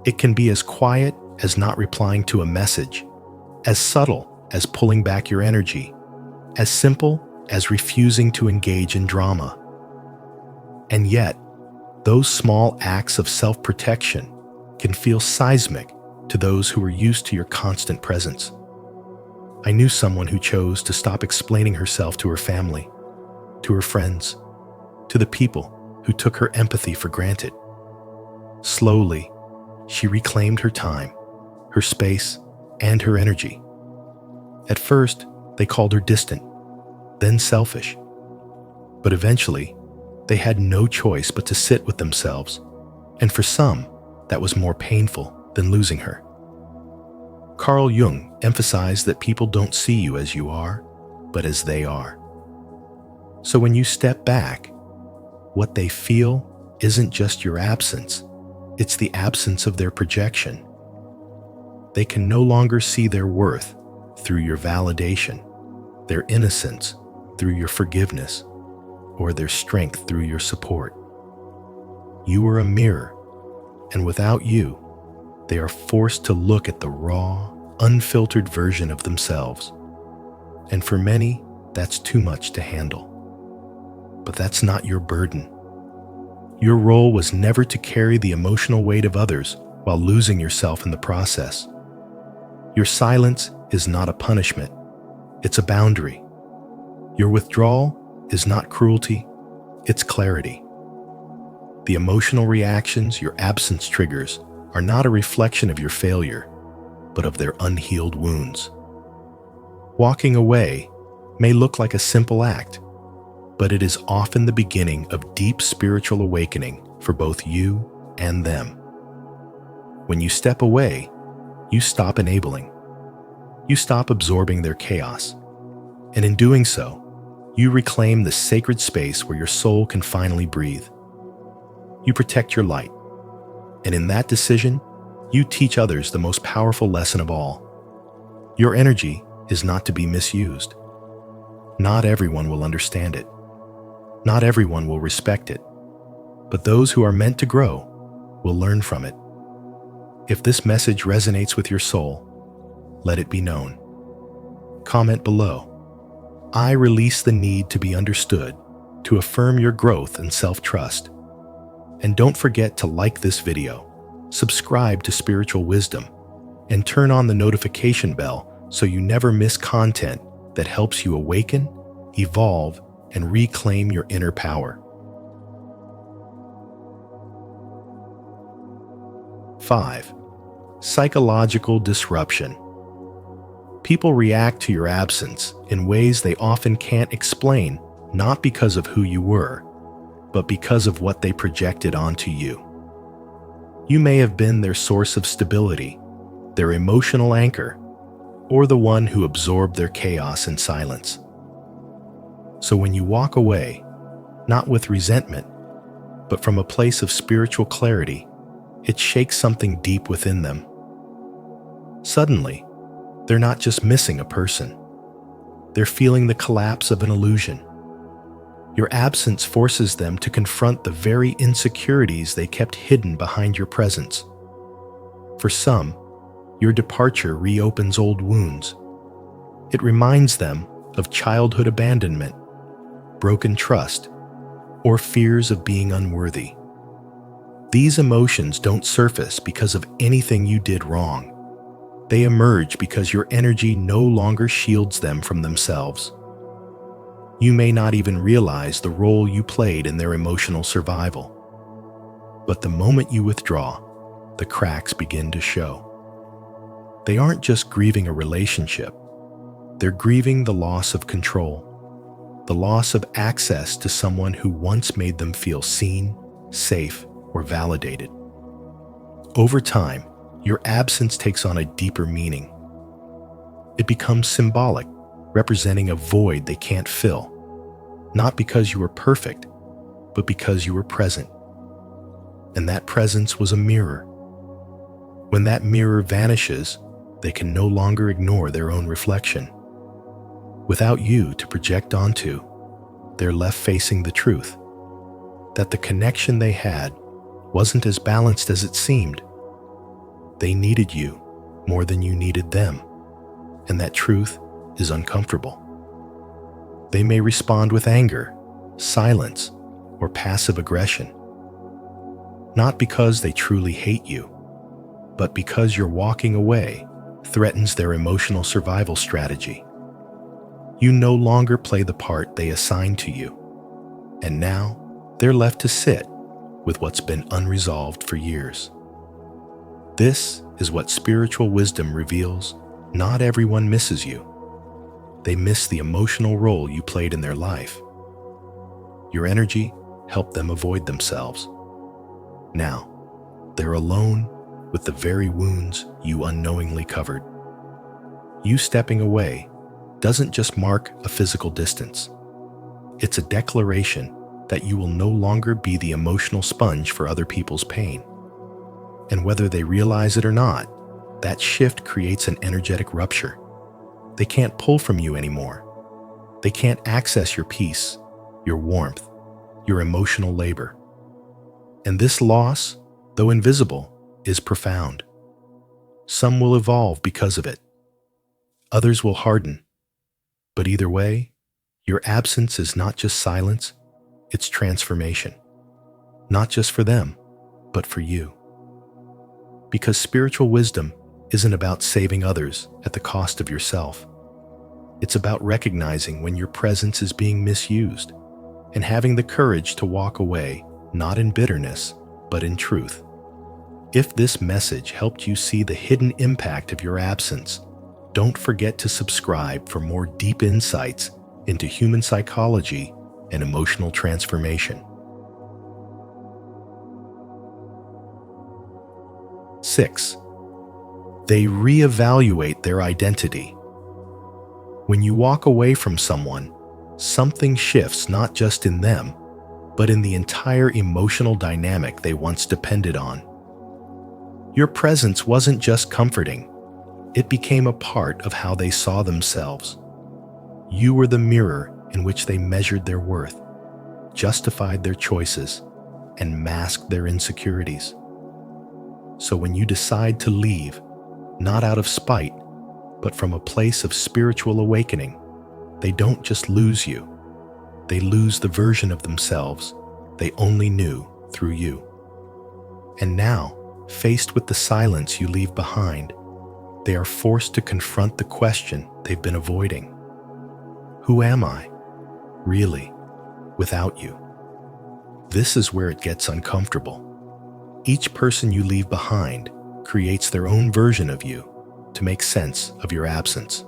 It can be as quiet as not replying to a message, as subtle as pulling back your energy, as simple as refusing to engage in drama. And yet, those small acts of self-protection can feel seismic to those who are used to your constant presence. I knew someone who chose to stop explaining herself to her family, to her friends, to the people who took her empathy for granted. Slowly, she reclaimed her time, her space, and her energy. At first, they called her distant, then selfish. But eventually, they had no choice but to sit with themselves, and for some, that was more painful than losing her. Carl Jung emphasized that people don't see you as you are, but as they are. So when you step back, what they feel isn't just your absence, it's the absence of their projection. They can no longer see their worth through your validation, their innocence through your forgiveness, or their strength through your support. You are a mirror, and without you, they are forced to look at the raw, unfiltered version of themselves. And for many, that's too much to handle. But that's not your burden. Your role was never to carry the emotional weight of others while losing yourself in the process. Your silence is not a punishment, it's a boundary. Your withdrawal is not cruelty, it's clarity. The emotional reactions your absence triggers are not a reflection of your failure, but of their unhealed wounds. Walking away may look like a simple act, but it is often the beginning of deep spiritual awakening for both you and them. When you step away, you stop enabling. You stop absorbing their chaos. And in doing so, You reclaim the sacred space where your soul can finally breathe. You protect your light. And in that decision, you teach others the most powerful lesson of all. Your energy is not to be misused. Not everyone will understand it. Not everyone will respect it. But those who are meant to grow will learn from it. If this message resonates with your soul, let it be known. Comment below. I release the need to be understood to affirm your growth and self-trust. And don't forget to like this video, subscribe to Spiritual Wisdom, and turn on the notification bell so you never miss content that helps you awaken, evolve, and reclaim your inner power. 5. Psychological disruption. People react to your absence in ways they often can't explain, not because of who you were, but because of what they projected onto you. You may have been their source of stability, their emotional anchor, or the one who absorbed their chaos in silence. So when you walk away, not with resentment, but from a place of spiritual clarity, it shakes something deep within them. Suddenly, they're not just missing a person. They're feeling the collapse of an illusion. Your absence forces them to confront the very insecurities they kept hidden behind your presence. For some, your departure reopens old wounds. It reminds them of childhood abandonment, broken trust, or fears of being unworthy. These emotions don't surface because of anything you did wrong. They emerge because your energy no longer shields them from themselves. You may not even realize the role you played in their emotional survival. But the moment you withdraw, the cracks begin to show. They aren't just grieving a relationship. They're grieving the loss of control, the loss of access to someone who once made them feel seen, safe, or validated. Over time, your absence takes on a deeper meaning. It becomes symbolic, representing a void they can't fill, not because you were perfect, but because you were present. And that presence was a mirror. When that mirror vanishes, they can no longer ignore their own reflection. Without you to project onto, they're left facing the truth, that the connection they had wasn't as balanced as it seemed. They needed you more than you needed them, and that truth is uncomfortable. They may respond with anger, silence, or passive aggression. Not because they truly hate you, but because your walking away threatens their emotional survival strategy. You no longer play the part they assigned to you, and now they're left to sit with what's been unresolved for years. This is what spiritual wisdom reveals. Not everyone misses you. They miss the emotional role you played in their life. Your energy helped them avoid themselves. Now, they're alone with the very wounds you unknowingly covered. You stepping away doesn't just mark a physical distance. It's a declaration that you will no longer be the emotional sponge for other people's pain. And whether they realize it or not, that shift creates an energetic rupture. They can't pull from you anymore. They can't access your peace, your warmth, your emotional labor. And this loss, though invisible, is profound. Some will evolve because of it. Others will harden. But either way, your absence is not just silence, it's transformation. Not just for them, but for you. Because spiritual wisdom isn't about saving others at the cost of yourself. It's about recognizing when your presence is being misused and having the courage to walk away, not in bitterness, but in truth. If this message helped you see the hidden impact of your absence, don't forget to subscribe for more deep insights into human psychology and emotional transformation. 6. They reevaluate their identity. When you walk away from someone, something shifts not just in them, but in the entire emotional dynamic they once depended on. Your presence wasn't just comforting, it became a part of how they saw themselves. You were the mirror in which they measured their worth, justified their choices, and masked their insecurities. So when you decide to leave, not out of spite, but from a place of spiritual awakening, they don't just lose you, they lose the version of themselves they only knew through you. And now, faced with the silence you leave behind, they are forced to confront the question they've been avoiding. Who am I, really, without you? This is where it gets uncomfortable. Each person you leave behind creates their own version of you to make sense of your absence.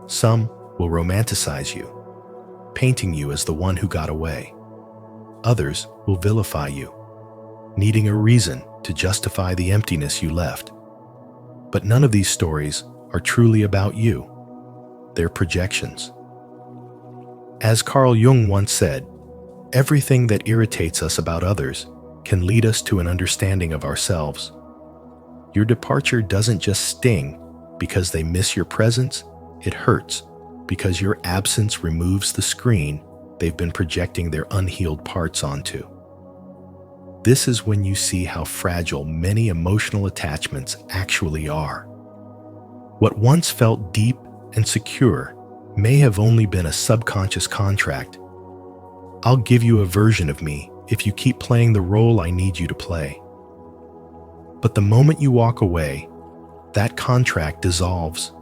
Some will romanticize you, painting you as the one who got away. Others will vilify you, needing a reason to justify the emptiness you left. But none of these stories are truly about you. They're projections. As Carl Jung once said, everything that irritates us about others can lead us to an understanding of ourselves. Your departure doesn't just sting because they miss your presence, it hurts because your absence removes the screen they've been projecting their unhealed parts onto. This is when you see how fragile many emotional attachments actually are. What once felt deep and secure may have only been a subconscious contract. I'll give you a version of me if you keep playing the role I need you to play. But the moment you walk away, that contract dissolves,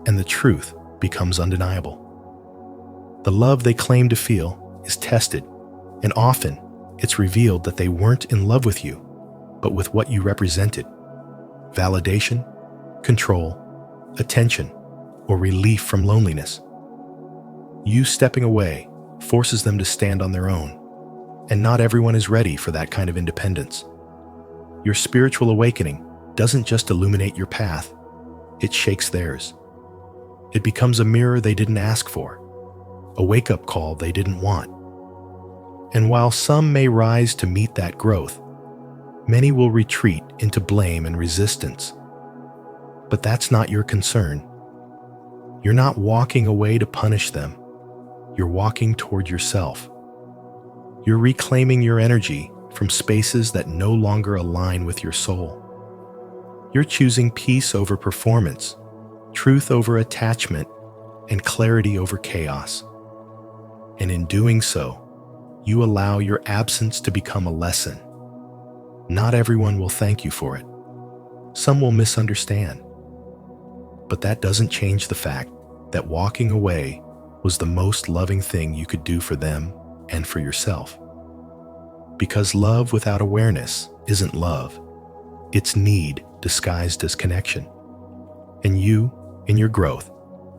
and the truth becomes undeniable. The love they claim to feel is tested, and often it's revealed that they weren't in love with you, but with what you represented. Validation, control, attention, or relief from loneliness. You stepping away forces them to stand on their own, and not everyone is ready for that kind of independence. Your spiritual awakening doesn't just illuminate your path, it shakes theirs. It becomes a mirror they didn't ask for, a wake-up call they didn't want. And while some may rise to meet that growth, many will retreat into blame and resistance. But that's not your concern. You're not walking away to punish them. You're walking toward yourself. You're reclaiming your energy from spaces that no longer align with your soul. You're choosing peace over performance, truth over attachment, and clarity over chaos. And in doing so, you allow your absence to become a lesson. Not everyone will thank you for it. Some will misunderstand. But that doesn't change the fact that walking away was the most loving thing you could do for them and for yourself. Because love without awareness isn't love. It's need disguised as connection. And you, in your growth,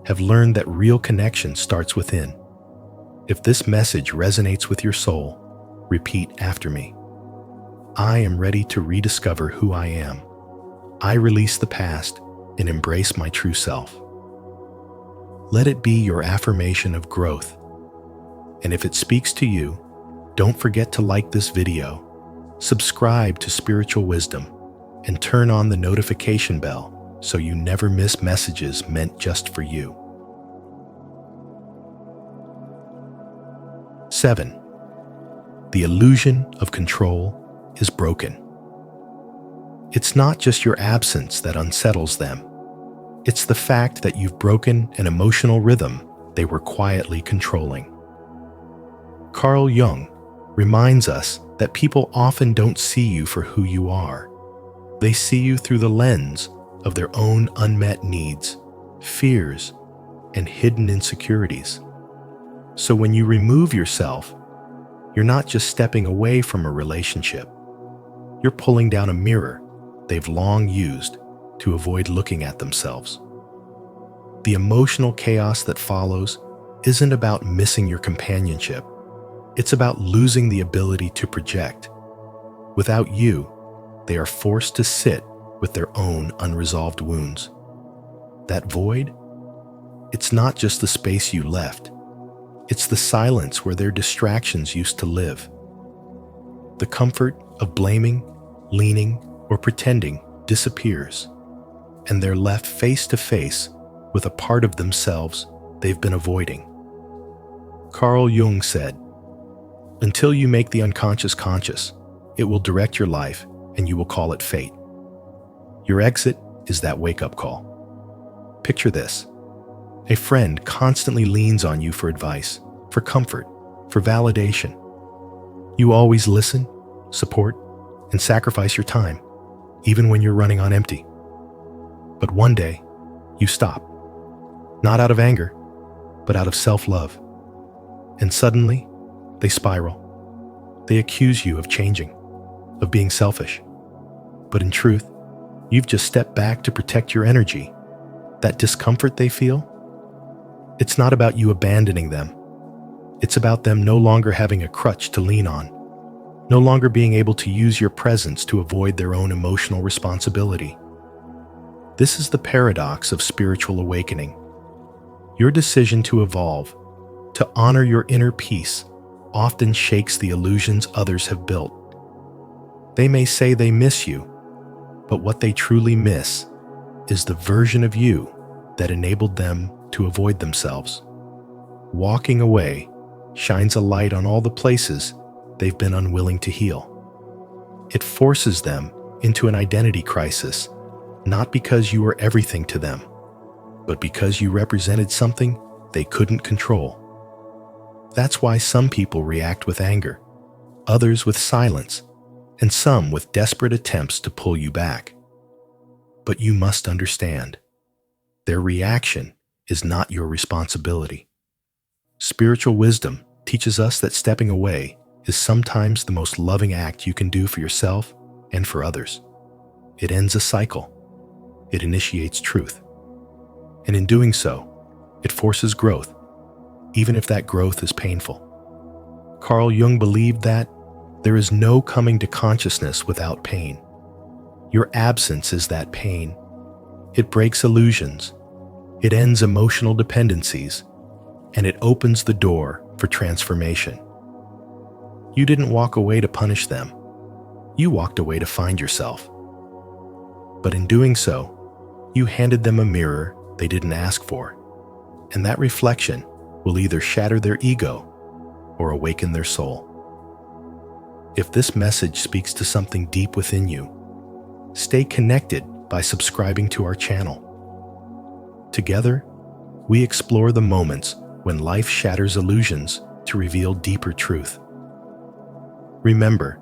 have learned that real connection starts within. If this message resonates with your soul, repeat after me. I am ready to rediscover who I am. I release the past and embrace my true self. Let it be your affirmation of growth. And if it speaks to you, don't forget to like this video, subscribe to Spiritual Wisdom, and turn on the notification bell so you never miss messages meant just for you. 7. The illusion of control is broken. It's not just your absence that unsettles them. It's the fact that you've broken an emotional rhythm they were quietly controlling. Carl Jung reminds us that people often don't see you for who you are. They see you through the lens of their own unmet needs, fears, and hidden insecurities. So when you remove yourself, you're not just stepping away from a relationship. You're pulling down a mirror they've long used to avoid looking at themselves. The emotional chaos that follows isn't about missing your companionship. It's about losing the ability to project. Without you, they are forced to sit with their own unresolved wounds. That void, it's not just the space you left. It's the silence where their distractions used to live. The comfort of blaming, leaning, or pretending disappears, and they're left face to face with a part of themselves they've been avoiding. Carl Jung said, "Until you make the unconscious conscious, it will direct your life and you will call it fate." Your exit is that wake-up call. Picture this. A friend constantly leans on you for advice, for comfort, for validation. You always listen, support, and sacrifice your time, even when you're running on empty. But one day, you stop. Not out of anger, but out of self-love. And suddenly, they spiral. They accuse you of changing, of being selfish. But in truth, you've just stepped back to protect your energy. That discomfort they feel, it's not about you abandoning them. It's about them no longer having a crutch to lean on, no longer being able to use your presence to avoid their own emotional responsibility. This is the paradox of spiritual awakening. Your decision to evolve, to honor your inner peace, often shakes the illusions others have built. They may say they miss you, but what they truly miss is the version of you that enabled them to avoid themselves. Walking away shines a light on all the places they've been unwilling to heal. It forces them into an identity crisis, not because you were everything to them, but because you represented something they couldn't control. That's why some people react with anger, others with silence, and some with desperate attempts to pull you back. But you must understand, their reaction is not your responsibility. Spiritual wisdom teaches us that stepping away is sometimes the most loving act you can do for yourself and for others. It ends a cycle. It initiates truth. And in doing so, it forces growth, even if that growth is painful. Carl Jung believed that there is no coming to consciousness without pain. Your absence is that pain. It breaks illusions. It ends emotional dependencies, and it opens the door for transformation. You didn't walk away to punish them. You walked away to find yourself. But in doing so, you handed them a mirror they didn't ask for, and that reflection will either shatter their ego or awaken their soul. If this message speaks to something deep within you, stay connected by subscribing to our channel. Together, we explore the moments when life shatters illusions to reveal deeper truth. Remember,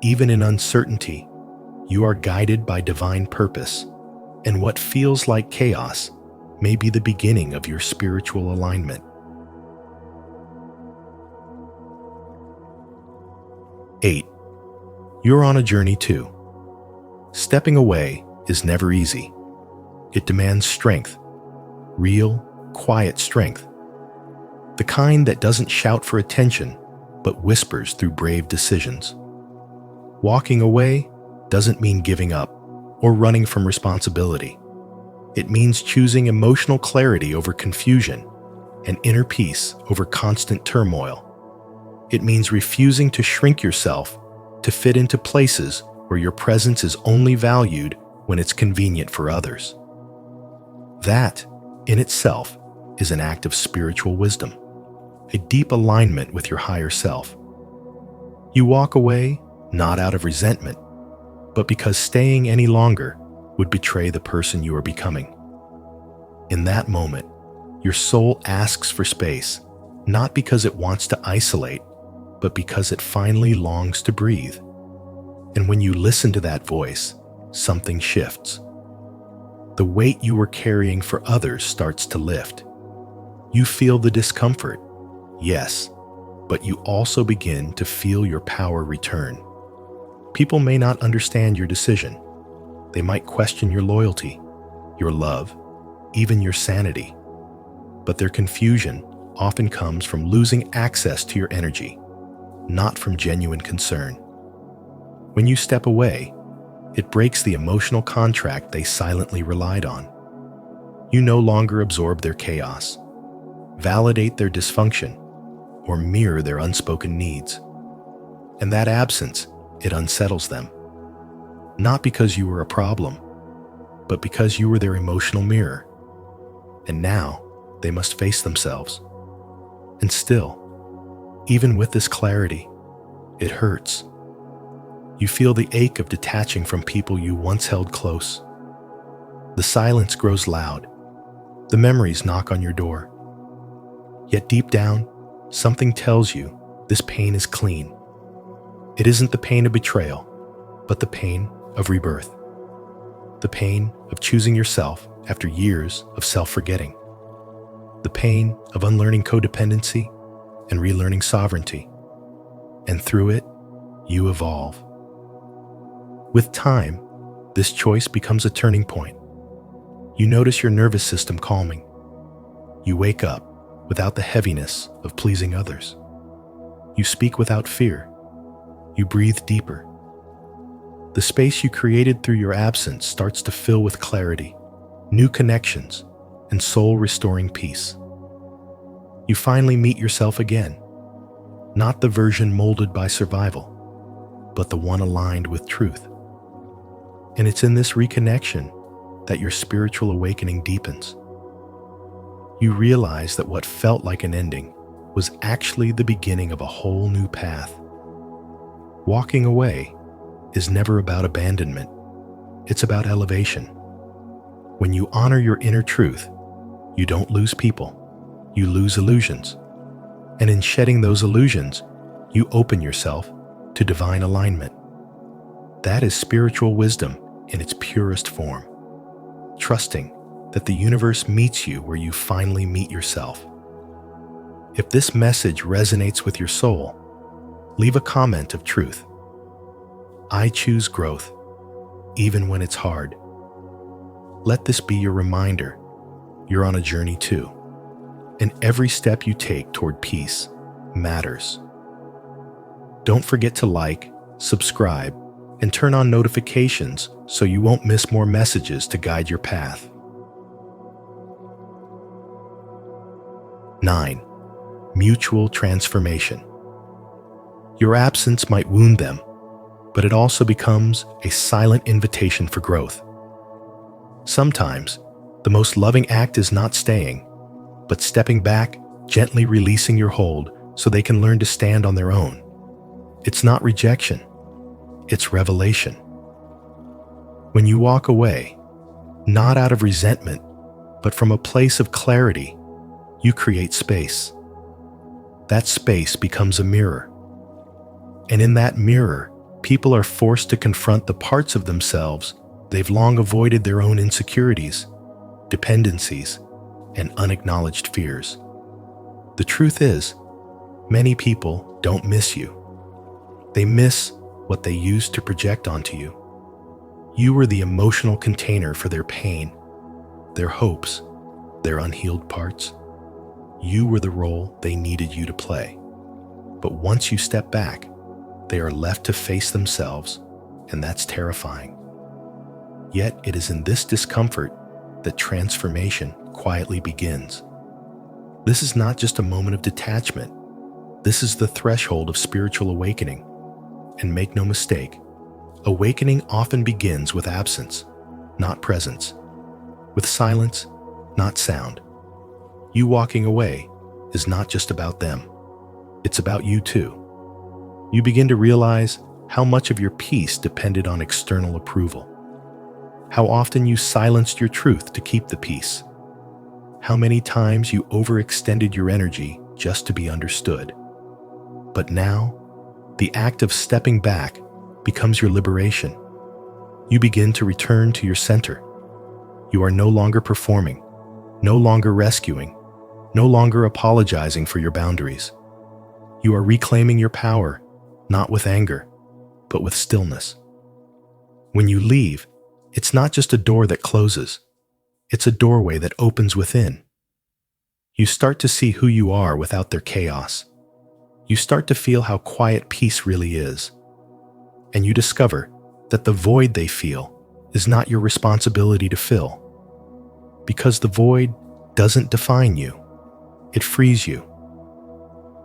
even in uncertainty, you are guided by divine purpose, and what feels like chaos may be the beginning of your spiritual alignment. 8. You're on a journey too. Stepping away is never easy. It demands strength, real, quiet strength. The kind that doesn't shout for attention, but whispers through brave decisions. Walking away doesn't mean giving up or running from responsibility. It means choosing emotional clarity over confusion and inner peace over constant turmoil. It means refusing to shrink yourself to fit into places where your presence is only valued when it's convenient for others. That, in itself, is an act of spiritual wisdom, a deep alignment with your higher self. You walk away not out of resentment, but because staying any longer would betray the person you are becoming. In that moment, your soul asks for space, not because it wants to isolate, but because it finally longs to breathe. And when you listen to that voice, something shifts. The weight you were carrying for others starts to lift. You feel the discomfort, yes, but you also begin to feel your power return. People may not understand your decision. They might question your loyalty, your love, even your sanity. But their confusion often comes from losing access to your energy, not from genuine concern. When you step away, it breaks the emotional contract they silently relied on. You no longer absorb their chaos, validate their dysfunction, or mirror their unspoken needs. And that absence, it unsettles them. Not because you were a problem, but because you were their emotional mirror. And now they must face themselves. And still, even with this clarity, it hurts. You feel the ache of detaching from people you once held close. The silence grows loud. The memories knock on your door. Yet deep down, something tells you this pain is clean. It isn't the pain of betrayal, but the pain of rebirth. The pain of choosing yourself after years of self-forgetting. The pain of unlearning codependency and relearning sovereignty. And through it, you evolve. With time, this choice becomes a turning point. You notice your nervous system calming. You wake up without the heaviness of pleasing others. You speak without fear. You breathe deeper. The space you created through your absence starts to fill with clarity, new connections, and soul-restoring peace. You finally meet yourself again, not the version molded by survival, but the one aligned with truth. And it's in this reconnection that your spiritual awakening deepens. You realize that what felt like an ending was actually the beginning of a whole new path. Walking away is never about abandonment. It's about elevation. When you honor your inner truth, you don't lose people. You lose illusions. And in shedding those illusions, you open yourself to divine alignment. That is spiritual wisdom in its purest form. Trusting that the universe meets you where you finally meet yourself. If this message resonates with your soul, leave a comment of truth. I choose growth, even when it's hard. Let this be your reminder you're on a journey too, and every step you take toward peace matters. Don't forget to like, subscribe, and turn on notifications so you won't miss more messages to guide your path. 9. Mutual transformation. Your absence might wound them, but it also becomes a silent invitation for growth. Sometimes, the most loving act is not staying, but stepping back, gently releasing your hold so they can learn to stand on their own. It's not rejection, it's revelation. When you walk away, not out of resentment, but from a place of clarity, you create space. That space becomes a mirror. And in that mirror, people are forced to confront the parts of themselves they've long avoided, their own insecurities, dependencies, and unacknowledged fears. The truth is, many people don't miss you. They miss what they used to project onto you. You were the emotional container for their pain, their hopes, their unhealed parts. You were the role they needed you to play. But once you step back, they are left to face themselves, and that's terrifying. Yet it is in this discomfort that transformation quietly begins. This is not just a moment of detachment. This is the threshold of spiritual awakening. And make no mistake, awakening often begins with absence, not presence. With silence, not sound. You walking away is not just about them. It's about you too. You begin to realize how much of your peace depended on external approval. How often you silenced your truth to keep the peace. How many times you overextended your energy just to be understood. But now, the act of stepping back becomes your liberation. You begin to return to your center. You are no longer performing, no longer rescuing, no longer apologizing for your boundaries. You are reclaiming your power, not with anger, but with stillness. When you leave, it's not just a door that closes. It's a doorway that opens within. You start to see who you are without their chaos. You start to feel how quiet peace really is. And you discover that the void they feel is not your responsibility to fill. Because the void doesn't define you. It frees you.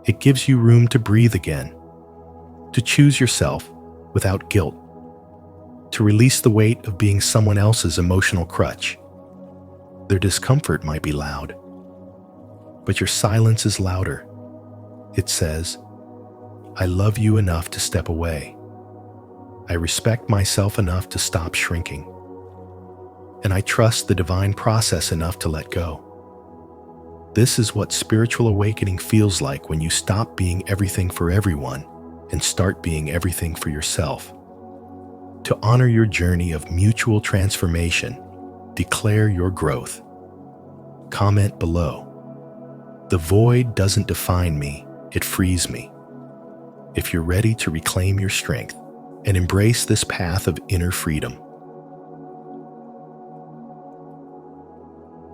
It gives you room to breathe again, to choose yourself without guilt, to release the weight of being someone else's emotional crutch. Their discomfort might be loud, but your silence is louder. It says, I love you enough to step away. I respect myself enough to stop shrinking. And I trust the divine process enough to let go. This is what spiritual awakening feels like when you stop being everything for everyone and start being everything for yourself. To honor your journey of mutual transformation, declare your growth. Comment below. The void doesn't define me, it frees me. If you're ready to reclaim your strength and embrace this path of inner freedom.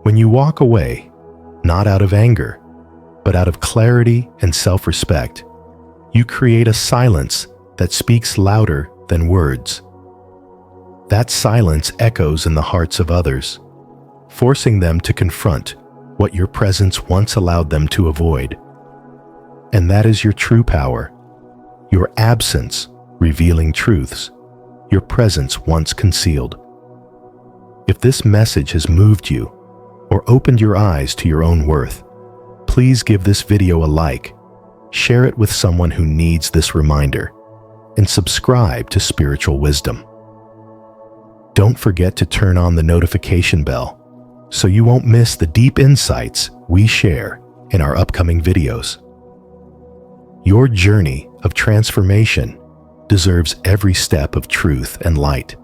When you walk away, not out of anger, but out of clarity and self-respect, you create a silence that speaks louder than words. That silence echoes in the hearts of others, forcing them to confront what your presence once allowed them to avoid. And that is your true power, your absence revealing truths your presence once concealed. If this message has moved you or opened your eyes to your own worth, please give this video a like, share it with someone who needs this reminder, and subscribe to Spiritual Wisdom. Don't forget to turn on the notification bell so you won't miss the deep insights we share in our upcoming videos. Your journey of transformation deserves every step of truth and light.